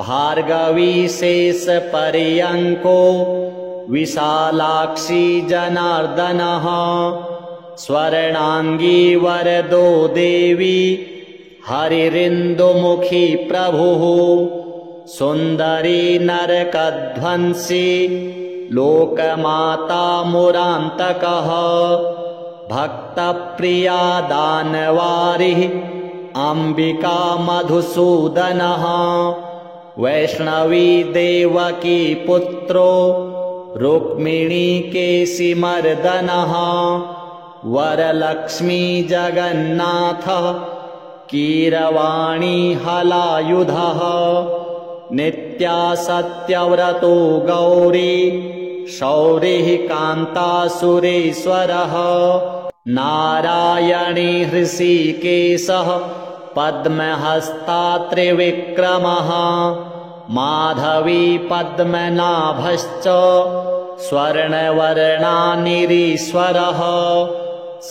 भार्गवी शेषपर्यङ्को विशालाक्षी जनार्दनः स्वर्णाङ्गी वरदो देवी हरिरिन्दुमुखी प्रभुः सुन्दरी नरकध्वंसी लोकमाता मुरान्तकः भक्तप्रिया दानवारिः अम्बिका मधुसूदनः वैष्णवी देवकी पुत्रो रुक्मिणी केशिमर्दनः वरलक्ष्मी जगन्नाथः कीरवाणी हलायुधः नित्या सत्यव्रतो गौरी शौरिः कान्तासुरेश्वरः नारायणी हृषीकेशः पद्महस्ता त्रिविक्रमः माधवी पद्मनाभश्च स्वर्णवर्णानिरीश्वरः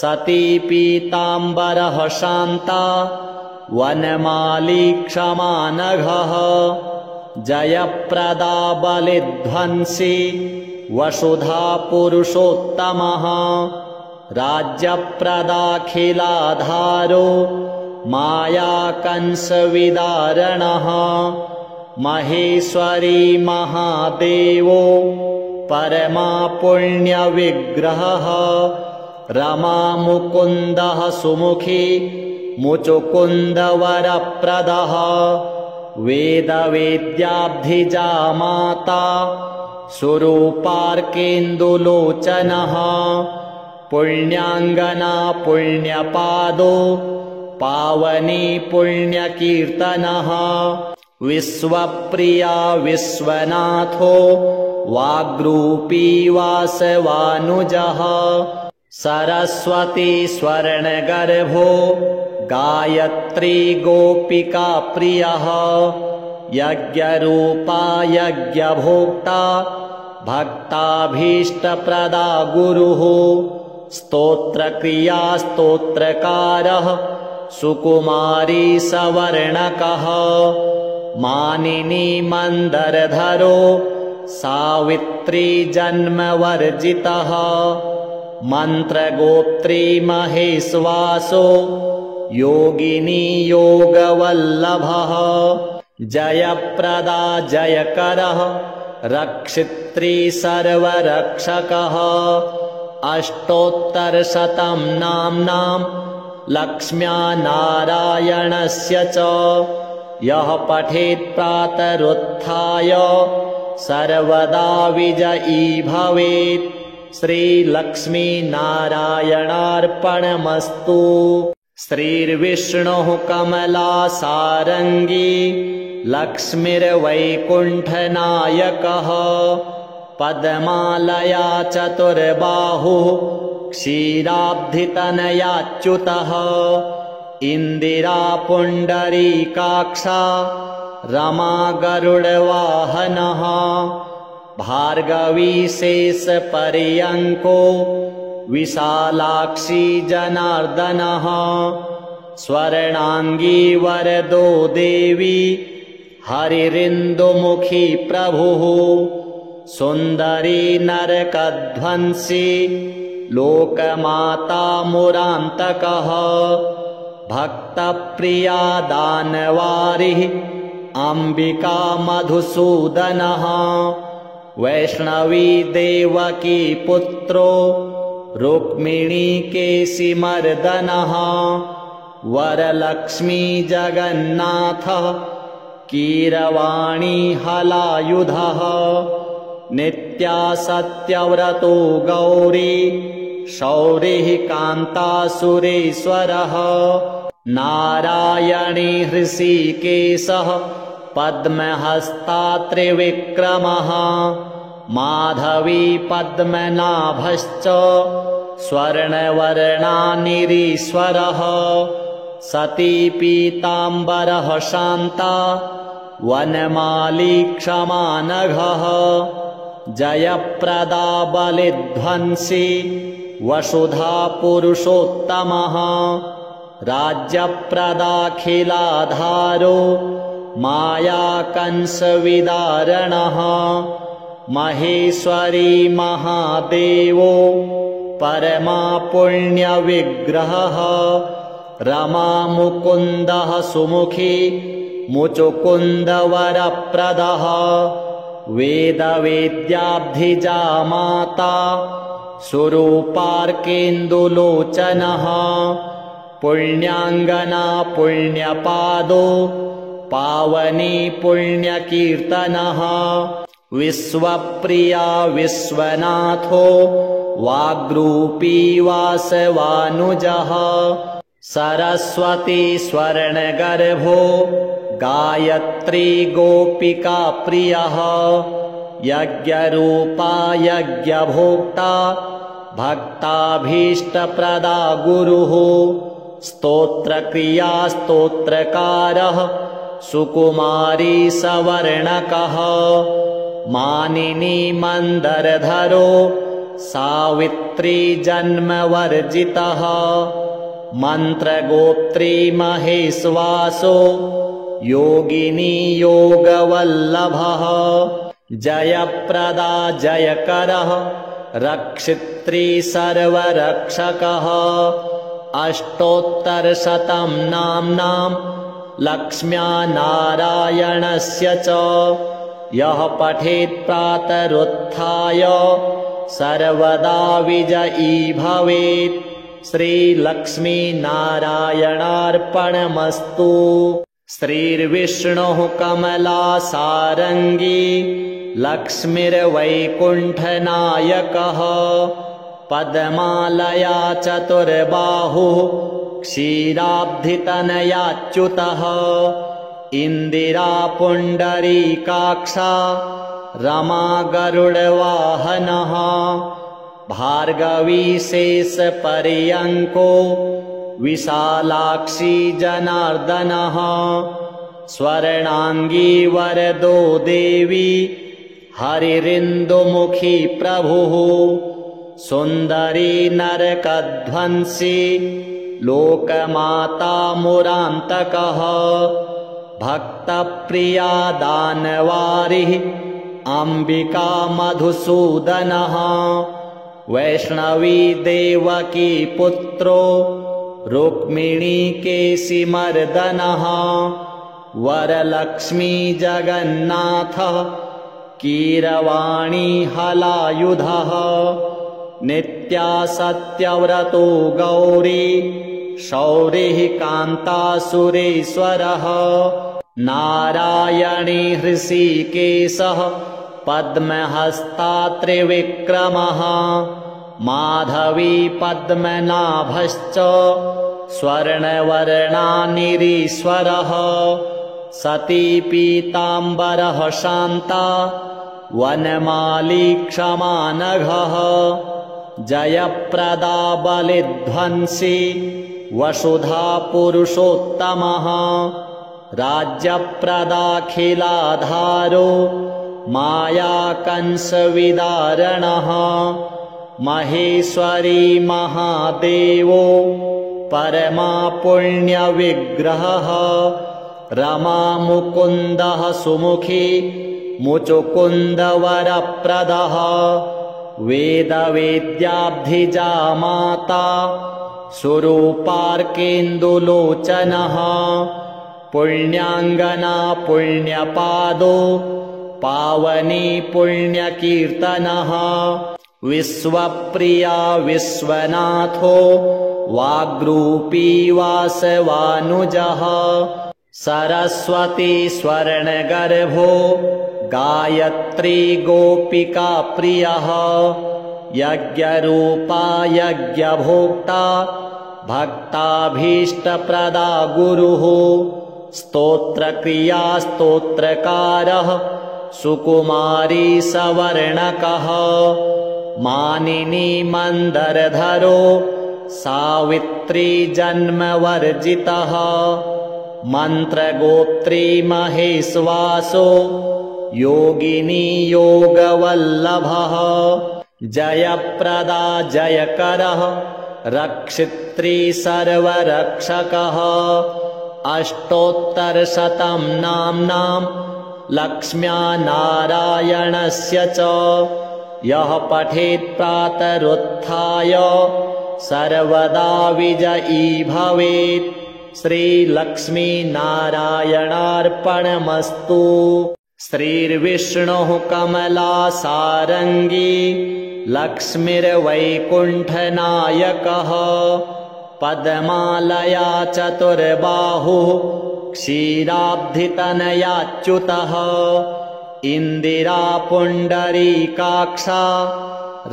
सती पीताम्बरः शान्ता वनमाली क्षमानघः जयप्रदा बलिध्वंसी वसुधा पुरुषोत्तमः राज्यप्रदाखिलाधारो मायाकंसविदारणः महेश्वरी महादेवो परमा पुण्यविग्रहः रमामुकुन्दः सुमुखी मुचुकुन्दवरप्रदः वेदवेद्याब्धिजा माता सुरूपार्केन्दुलोचनः पुण्याङ्गना पुण्यपादो पावनी पुण्यकीर्तनः विश्वप्रिया विश्वनाथो वाग्रूपी वासवानुजः सरस्वती स्वर्णगर्भो गायत्री गोपिका प्रियः यज्ञरूपा यज्ञभोक्ता भक्ताभीष्टप्रदा गुरुः स्तोत्रक्रिया स्तोत्रकारः सुकुमारी सवर्णकः मानिनी मन्दरधरो सावित्री जन्मवर्जितः मन्त्रगोत्री महेश्वासो योगिनी योगवल्लभः जयप्रदा जयकरः रक्षित्री सर्वरक्षकः यः पठेत् प्रातरुत्थाय सर्वदा विजयी भवेत्। श्रीलक्ष्मीनारायणार्पणमस्तु। श्रीर्विष्णुः कमलासारङ्गी लक्ष्मीर्वैकुण्ठनायकः। पद्मालया चतुर्बाहुः क्षीराब्धितनयाच्युतः। इन्दिरा पुण्डरीकाक्षा रमा गरुडवाहनः। भार्गवी शेषपर्यङ्को विशालाक्षी जनार्दनः। स्वर्णाङ्गी वरदो देवी हरिरिन्दुमुखी प्रभुः। सुन्दरी नरकध्वंसी लोकमाता मुरान्तकः। भक्तप्रिया दानवारिः अम्बिका मधुसूदनः। वैष्णवी देवकी पुत्रो रुक्मिणी केशिमर्दनः। वरलक्ष्मी जगन्नाथः कीरवाणी हलायुधः। नित्या सत्यव्रतो गौरी शौरिः कान्तासुरेश्वरः। नारायणी हृषीकेशः पद्महस्ता त्रिविक्रमः। माधवी पद्मनाभश्च स्वर्णवर्णानिरीश्वरः। सती पीताम्बरः शान्ता वनमाली क्षमानघः। जयप्रदा बलिध्वंसी वसुधा पुरुषोत्तमः। राज्यप्रदाखिलाधारो मायाकंसविदारणः। महेश्वरी महादेवो परमा पुण्यविग्रहः। रमा मुकुन्दः सुमुखी मुचुकुन्दवरप्रदः। वेदवेद्याब्धिजा माता सुरूपार्केन्दुलोचनः। पुण्याङ्गना पुण्यपादो पावनी पुण्यकीर्तनः। विश्वप्रिया विश्वनाथो वाग्रूपी वासवानुजः। सरस्वती स्वर्णगर्भो गायत्री गोपिका प्रियः। यज्ञरूपा यज्ञभोक्ता भक्ताभीष्टप्रदा गुरुः। स्तोत्रक्रिया स्तोत्रकारः सुकुमारी सवर्णकः। मानिनी मन्दरधरो सावित्री जन्मवर्जितः। मन्त्रगोत्री महेश्वासो योगिनी योगवल्लभः। जयप्रदा जयकरः रक्षित्री सर्वरक्षकः। अष्टोत्तरशतं नाम्नां लक्ष्म्या नारायणस्य च यः पठेत् प्रातरुत्थाय सर्वदा विजयी भवेत्। श्रीलक्ष्मीनारायणार्पणमस्तु। श्रीर्विष्णुः कमलासारङ्गी लक्ष्मीर्वैकुण्ठनायकः। पद्मालया चतुर्बाहुः क्षीराब्धितनयाच्युतः। इन्दिरा पुण्डरीकाक्षा रमा गरुडवाहनः। भार्गवी शेषपर्यङ्को विशालाक्षी जनार्दनः। स्वर्णाङ्गी वरदो देवी हरिरिन्दुमुखी प्रभुः। सुन्दरी नरकध्वंसी लोकमाता मुरान्तकः। भक्तप्रिया दानवारिः अम्बिका मधुसूदनः। वैष्णवी देवकी पुत्रो रुक्मिणी केशिमर्दनः। वरलक्ष्मी जगन्नाथः कीरवाणी हलायुधः। नित्या सत्यव्रतो गौरी शौरिः कान्तासुरेश्वरः। नारायणी हृषीकेशः पद्महस्ता त्रिविक्रमः माधवी पद्मनाभश्च स्वर्णवर्णानिरीश्वरः सती पीताम्बरः शान्ता वनमाली क्षमा नघः जयप्रदा बलिध्वंसी वसुधा पुरुषोत्तमः राज्यप्रदाखिलाधारो मायाकंसविदारणः महेश्वरी महादेवो परमा पुण्यविग्रहः रमा मुकुन्दः सुमुखी मुचुकुन्दवरप्रदः वेदवेद्याब्धिजा माता सुरूपार्केन्दुलोचनः पुण्याङ्गना पुण्यपादो पावनी पुण्यकीर्तनः विश्वप्रिया विश्वनाथो वाग्रूपी वासवानुजः सरस्वती स्वर्णगर्भो गायत्री गोपिका प्रियः यज्ञरूपा यज्ञभोक्ता भक्ताभीष्टप्रदा गुरुः स्तोत्रक्रिया स्तोत्रकारः सुकुमारी सवर्णकः मानिनी मन्दरधरो सावित्री जन्मवर्जितः मन्त्रगोत्री महेश्वासो योगिनी योगवल्लभः जयप्रदा जयकरः रक्षित्री सर्वरक्षकः अष्टोत्तरशतं नाम्नां लक्ष्म्या नारायणस्य च यः पठेत् प्रातरुत्थाय सर्वदा विजयी भवेत्। श्रीलक्ष्मीनारायणार्पणमस्तु। श्रीर्विष्णुः कमलासारङ्गी लक्ष्मीर्वैकुण्ठनायकः पद्मालया चतुर्बाहुः क्षीराब्धितनयाच्युतः इन्दिरा पुण्डरीकाक्षा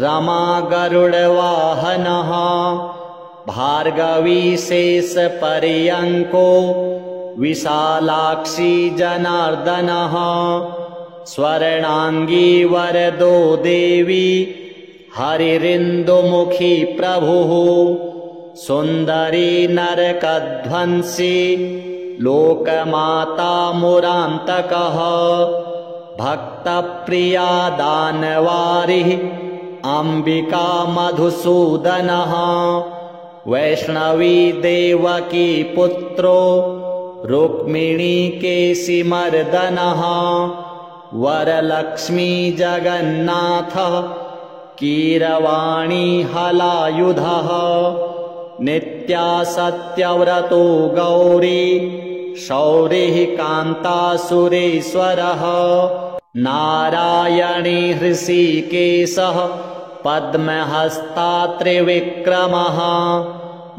रमा गरुडवाहनः भार्गवी शेषपर्यङ्को विशालाक्षी जनार्दनः स्वर्णाङ्गी वरदो देवी हरिरिन्दुमुखी प्रभुः सुन्दरी नरकध्वंसी लोकमाता मुरान्तकः भक्तप्रिया दानवारिः अम्बिका मधुसूदनः वैष्णवी देवकी पुत्रो रुक्मिणी केशिमर्दनः वरलक्ष्मी जगन्नाथः कीरवाणी हलायुधः नित्या सत्यव्रतो गौरी शौरिः कान्तासुरेश्वरः नारायणी हृषीकेशः पद्महस्ता त्रिविक्रमः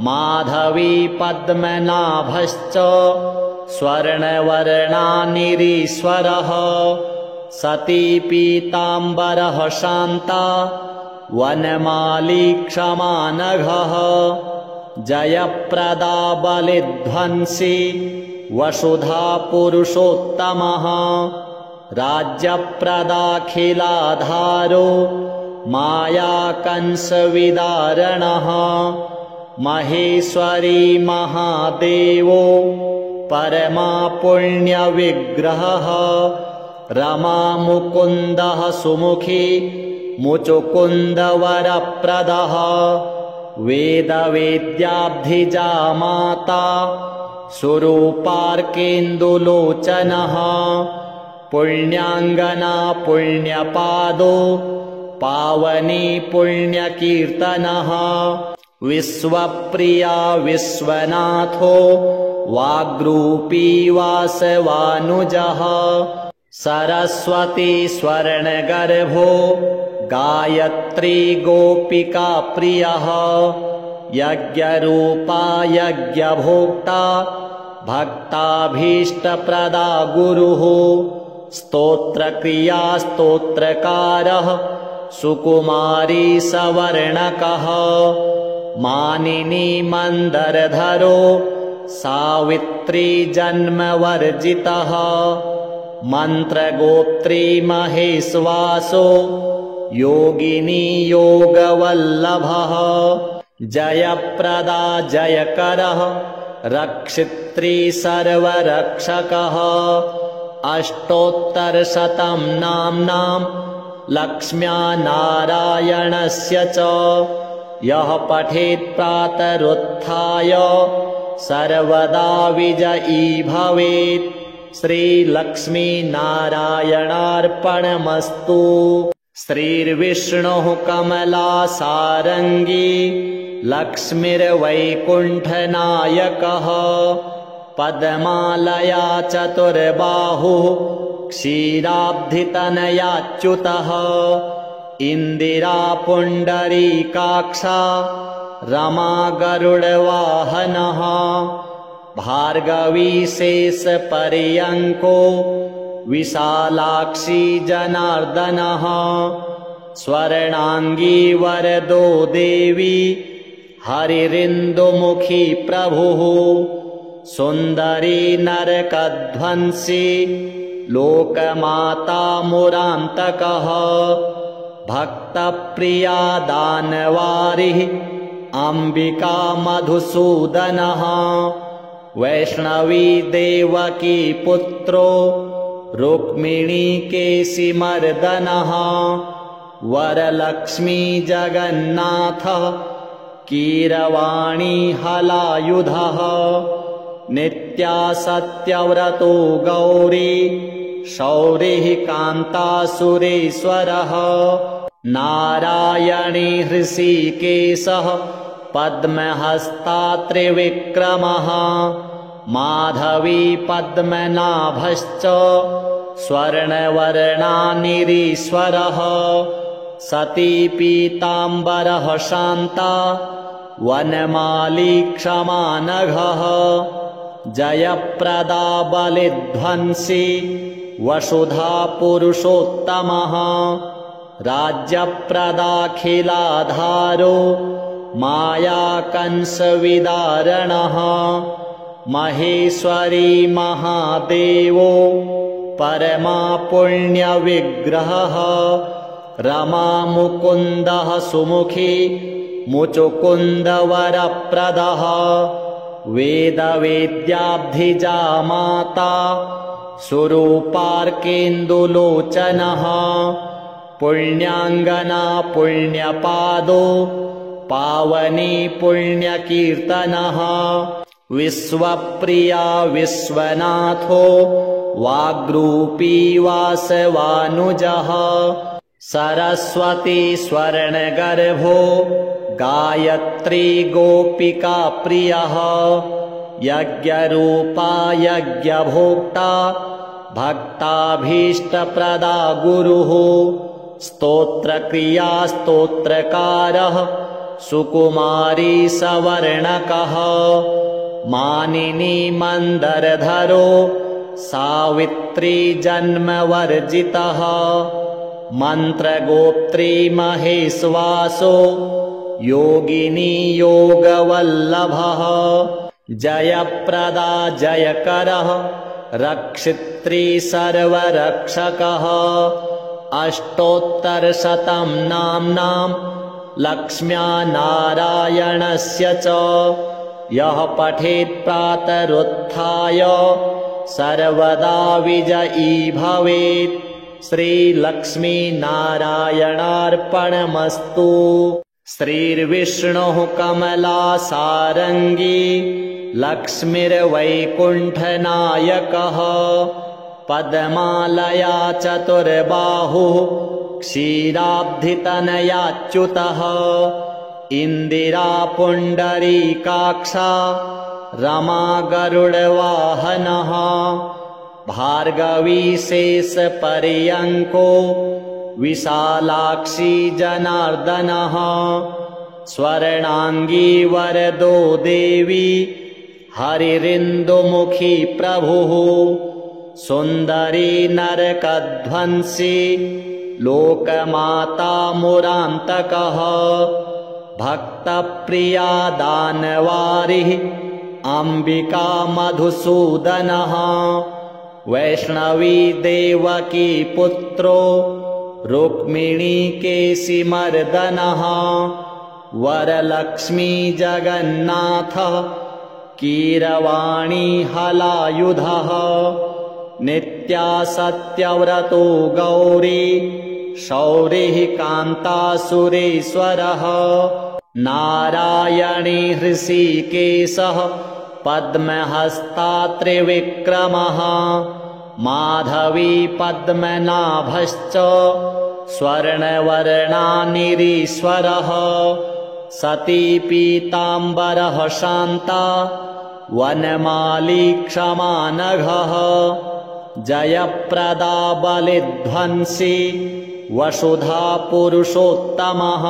माधवी पद्मनाभश्च स्वर्णवर्णानिरीश्वरः सती पीताम्बरः शान्ता वनमाली क्षमा नघः जयप्रदा बलिध्वंसी वसुधा पुरुषोत्तमः राज्यप्रदाखिलाधारो मायाकंसविदारणः महेश्वरी महादेवो परमा पुण्यविग्रहः रमा मुकुन्दः सुमुखी मुचुकुन्दवरप्रदः वेदवेद्याब्धिजा माता सुरूपार्केन्दुलोचनः पुण्याङ्गना पुण्यपादो पावनी पुण्यकीर्तनः विश्वप्रिया विश्वनाथो वाग्रूपी वासवानुजः सरस्वती स्वर्णगर्भो गायत्री गोपिका प्रियः यज्ञरूपा यज्ञभोक्ता भक्ताभीष्टप्रदा गुरुः स्तोत्रक्रिया स्तोत्रकारः सुकुमारी सवर्णकः मानिनी मन्दरधरो सावित्री जन्मवर्जितः मन्त्रगोत्री महेश्वासो योगिनी योगवल्लभः जयप्रदा जयकरः रक्षित्री सर्वरक्षकः अष्टोत्तरशतं नाम्नां लक्ष्म्या नारायणस्य च यः पठेत् प्रातरुत्थाय सर्वदा विजयी भवेत्। श्रीलक्ष्मीनारायणार्पणमस्तु। श्रीर्विष्णुः कमलासारङ्गी लक्ष्मीर्वैकुण्ठनायकः पद्मालया चतुर्बाहुः क्षीराब्धितनयाच्युतः इन्दिरा पुण्डरीकाक्षा रमा गरुडवाहनः भार्गवी शेषपर्यङ्को विशालाक्षी जनार्दनः स्वर्णाङ्गी वरदो देवी हरिरिन्दुमुखी प्रभुः सुन्दरी नरकध्वंसी लोकमाता मुरान्तकः भक्तप्रिया दानवारिः अम्बिका मधुसूदनः वैष्णवी देवकी पुत्रो रुक्मिणी केशिमर्दनः वरलक्ष्मी जगन्नाथः कीरवाणी हलायुधः नित्या सत्यव्रतो गौरी शौरिः कान्तासुरेश्वरः नारायणी हृषीकेशः पद्महस्ता त्रिविक्रमः माधवी पद्मनाभश्च स्वर्णवर्णानिरीश्वरः सती पीताम्बरः शान्ता वनमाली क्षमानघः जयप्रदा बलिध्वंसी वसुधा पुरुषोत्तमः राज्यप्रदाखिलाधारो मायाकंसविदारणः महेश्वरी महादेवो परमा पुण्यविग्रहः रमा मुकुन्दः सुमुखी मुचुकुन्दवरप्रदः वेदवेद्याब्धिजा माता सुरूपार्केन्दुलोचनः पुण्याङ्गना पुण्यपादो पावनी पुण्यकीर्तनः विश्वप्रिया विश्वनाथो वाग्रूपी वासवानुजः सरस्वती स्वर्णगर्भो गायत्री गोपिका प्रियः यज्ञरूपा यज्ञभोक्ता भक्ताभीष्टप्रदा गुरुः स्तोत्रक्रिया स्तोत्रकारः सुकुमारी सवर्णकः मानिनी मन्दरधरो सावित्री जन्मवर्जितः मन्त्रगोत्री महेश्वासो योगिनी योगवल्लभः जयप्रदा जयकरः रक्षित्री सर्वरक्षकः अष्टोत्तरशतं नाम्नां लक्ष्म्या नारायणस्य च यः पठेत् प्रातरुत्थाय सर्वदा विजयी भवेत्। श्रीलक्ष्मीनारायणार्पणमस्तु। श्रीर्विष्णुः कमलासारङ्गी लक्ष्मीर्वैकुण्ठनायकः पद्मालया चतुर्बाहुः क्षीराब्धितनयाच्युतः इन्दिरा पुण्डरीकाक्षा रमा गरुडवाहनः भार्गवी शेषपर्यङ्को विशालाक्षी जनार्दनः स्वर्णाङ्गी वरदो देवी हरिरिन्दुमुखी प्रभुः सुन्दरी नरकध्वंसी लोकमाता मुरान्तकः भक्तप्रिया दानवारिः अम्बिका मधुसूदनः वैष्णवी देवकी पुत्रो रुक्मिणी केशिमर्दनः वरलक्ष्मी जगन्नाथः कीरवाणी हलायुधः नित्या सत्यव्रतो गौरी शौरिः कान्तासुरेश्वरः नारायणी हृषीकेशः पद्महस्ता त्रिविक्रमः माधवी पद्मनाभश्च स्वर्णवर्णानिरीश्वरः सती पीताम्बरः शान्ता वनमाली क्षमा नघः जयप्रदा बलिध्वंसी वसुधा पुरुषोत्तमः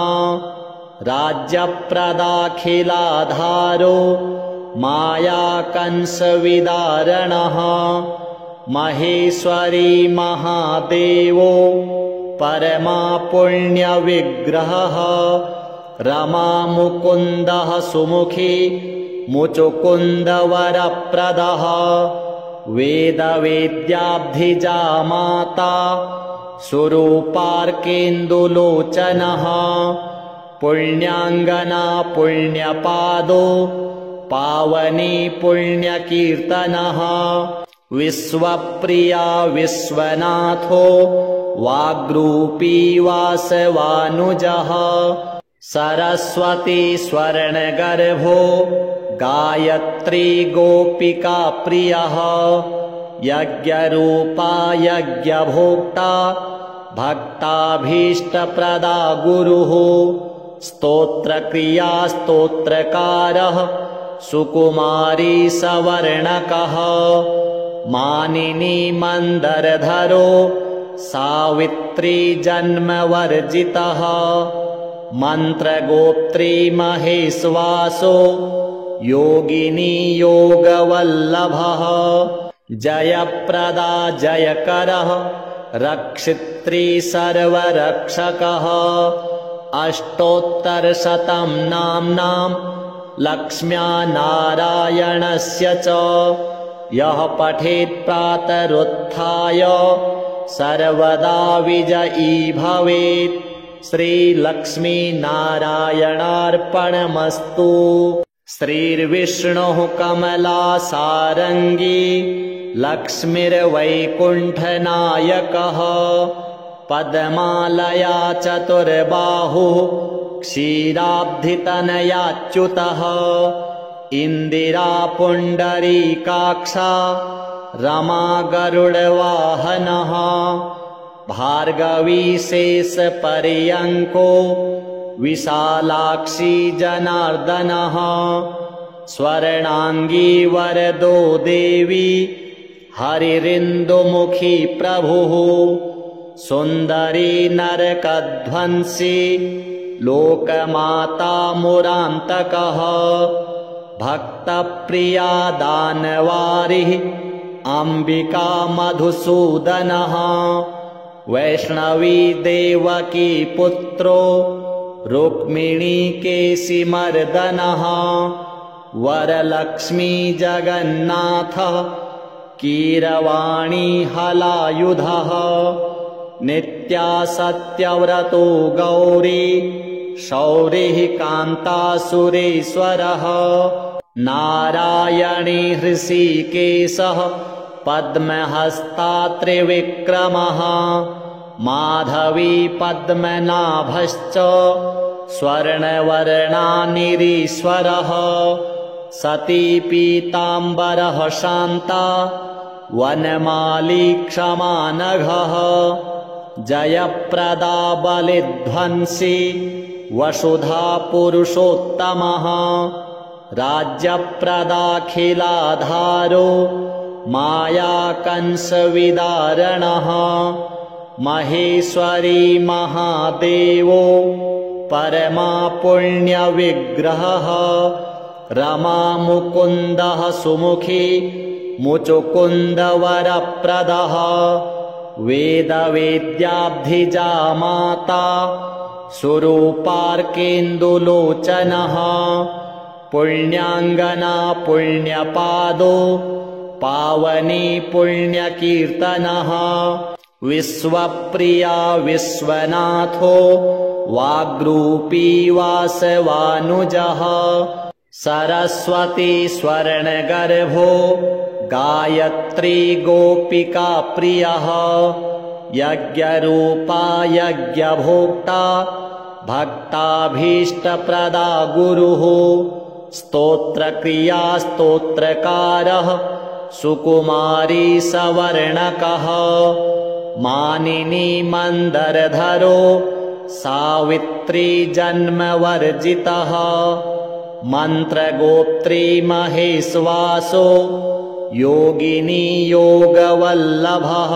राज्यप्रदाखिलाधारो मायाकंसविदारणः महेश्वरी महादेवो परमा पुण्यविग्रहः रमा मुकुन्दः सुमुखी मुचुकुन्दवरप्रदः वेदवेद्याब्धिजा माता सुरूपार्केन्दुलोचनः पुण्याङ्गना पुण्यपादो पावनी पुण्यकीर्तनः विश्वप्रिया विश्वनाथो वाग्रूपी वासवानुजः सरस्वती स्वर्णगर्भो गायत्री गोपिका प्रियः यज्ञरूपा यज्ञभोक्ता भक्ताभीष्टप्रदा गुरुः स्तोत्रक्रिया स्तोत्रकारः सुकुमारी सवर्णकः मानिनी मन्दरधरो सावित्री जन्मवर्जितः मन्त्रगोत्री महेश्वासो योगिनी योगवल्लभः जयप्रदा जयकरः रक्षित्री सर्वरक्षकः अष्टोत्तरशतं नाम्नां लक्ष्म्या नारायणस्य च यः पठेत् प्रातरुत्थाय सर्वदा विजयी भवेत्। श्रीलक्ष्मीनारायणार्पणमस्तु। श्रीर्विष्णुः कमलासारङ्गी लक्ष्मीर्वैकुण्ठनायकः पद्मालया चतुर्बाहुः क्षीराब्धितनयाच्युतः इन्दिरा पुण्डरीकाक्षा रमा गरुडवाहनः भार्गवी शेषपर्यङ्को विशालाक्षी जनार्दनः स्वर्णाङ्गी वरदो देवी हरिरिन्दुमुखी प्रभुः सुन्दरी नरकध्वंसी लोकमाता मुरान्तकः भक्तप्रिया दानवारिः अम्बिका मधुसूदनः वैष्णवी देवकी पुत्रो रुक्मिणी केशिमर्दनः वरलक्ष्मी जगन्नाथः कीरवाणी हलायुधः नित्या सत्यव्रतो गौरी शौरिः कान्तासुरेश्वरः नारायणी हृषीकेशः पद्महस्ता त्रिविक्रमः माधवी पद्मनाभश्च स्वर्णवर्णानिरीश्वरः सती पीताम्बरः शान्ता वनमाली क्षमा नघः जयप्रदा बलिध्वंसी वसुधा पुरुषोत्तमः राज्यप्रदाखिलाधारो मायाकंसविदारणः महेश्वरी महादेवो परमा पुण्यविग्रहः रमा मुकुन्दः सुमुखी मुचुकुन्दवरप्रदः वेदवेद्याब्धिजा माता सुरूपार्केन्दुलोचनः पुण्याङ्गना पुण्यपादो पावनी पुण्यकीर्तनः विश्वप्रिया विश्वनाथो वाग्रूपी वासवानुजः सरस्वती स्वर्णगर्भो गायत्री गोपिका प्रियः यज्ञरूपा यज्ञभोक्ता भक्ताभीष्टप्रदा गुरुः स्तोत्रक्रिया स्तोत्रकारः सुकुमारी सवर्णकः मानिनी मन्दरधरो सावित्री जन्मवर्जितः मन्त्रगोत्री महेश्वासो योगिनी योगवल्लभः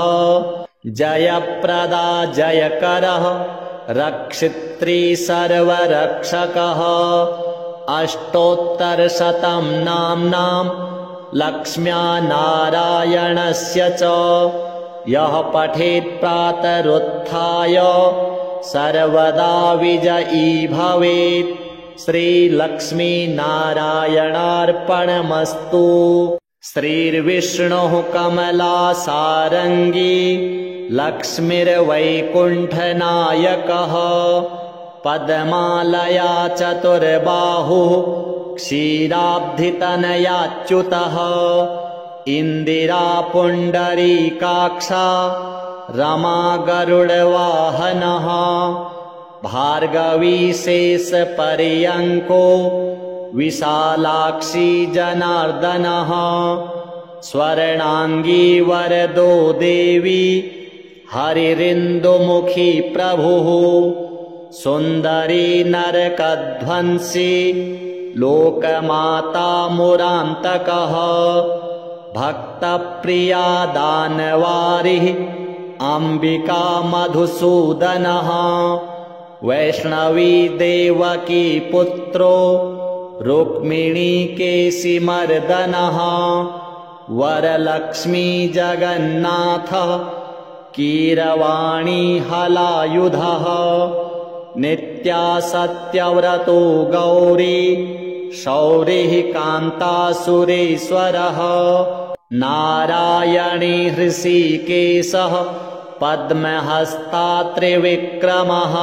जयप्रदा जयकरः रक्षित्री सर्वरक्षकः अष्टोत्तरशतं नाम्नां लक्ष्म्या नारायणस्य च यः पठेत् प्रातरुत्थाय सर्वदा विजयी भवेत्। श्रीलक्ष्मीनारायणार्पणमस्तु। श्रीर्विष्णुः कमलासारङ्गी लक्ष्मीर्वैकुण्ठनायकः पद्मालया चतुर्बाहुः क्षीराब्धितनयाच्युतः इन्दिरा पुण्डरीकाक्षा रमा गरुडवाहनः भार्गवी शेषपर्यङ्को विशालाक्षी जनार्दनः स्वर्णाङ्गी वरदो देवी हरिरिन्दुमुखी प्रभुः सुन्दरी नरकध्वंसी लोकमाता मुरान्तकः भक्तप्रिया दानवारिः अम्बिका मधुसूदनः वैष्णवी देवकी पुत्रो रुक्मिणी केशिमर्दनः वरलक्ष्मी जगन्नाथः कीरवाणी हलायुधः नित्या सत्यव्रतो गौरी शौरिः कान्तासुरेश्वरः नारायणी हृषीकेशः पद्महस्ता त्रिविक्रमः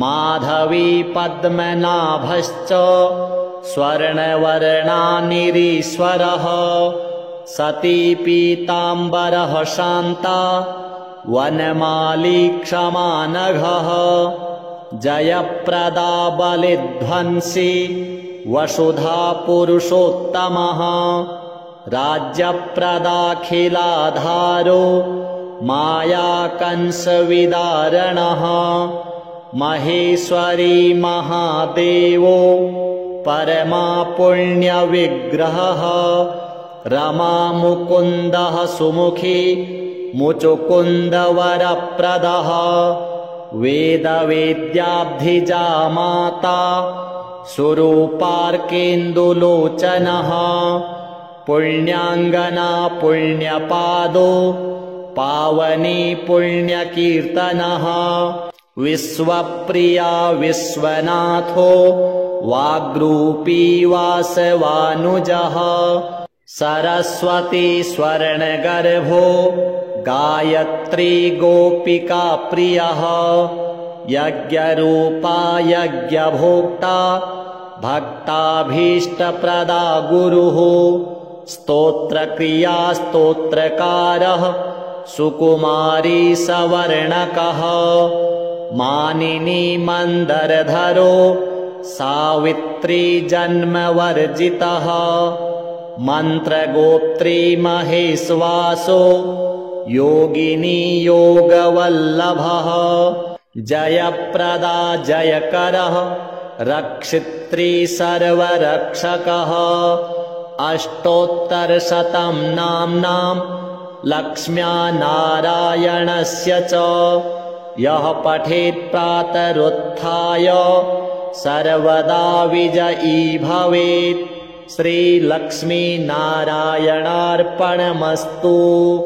माधवी पद्मनाभश्च स्वर्णवर्णानिरीश्वरः सती पीताम्बरः शान्ता वनमाली क्षमानघः जयप्रदा बलिध्वंसी वसुधा पुरुषोत्तमः राज्यप्रदाखिलाधारो मायाकंसविदारणः महेश्वरी महादेवो परमा पुण्यविग्रहः रमा मुकुन्दः सुमुखी मुचुकुन्दवरप्रदः वेदवेद्याब्धिजा माता सुरूपार्केन्दुलोचनः पुण्याङ्गना पुण्यपादो पावनी पुण्यकीर्तनः विश्वप्रिया विश्वनाथो वाग्रूपी वासवानुजः सरस्वती स्वर्णगर्भो गायत्री गोपिका प्रियः यज्ञरूपा यज्ञभोक्ता भक्ताभीष्टप्रदा गुरुः स्तोत्रक्रिया स्तोत्रकारः सुकुमारी सवर्णकः मानिनी मन्दरधरो सावित्री जन्मवर्जितः मन्त्रगोत्री महेश्वासो योगिनी योगवल्लभः जयप्रदा जयकरः रक्षित्री सर्वरक्षकः अष्टोत्तरशतं नाम्नां लक्ष्म्या नारायणस्य च यः पठेत् प्रातरुत्थाय सर्वदा विजयी भवेत्। श्रीलक्ष्मीनारायणार्पणमस्तु।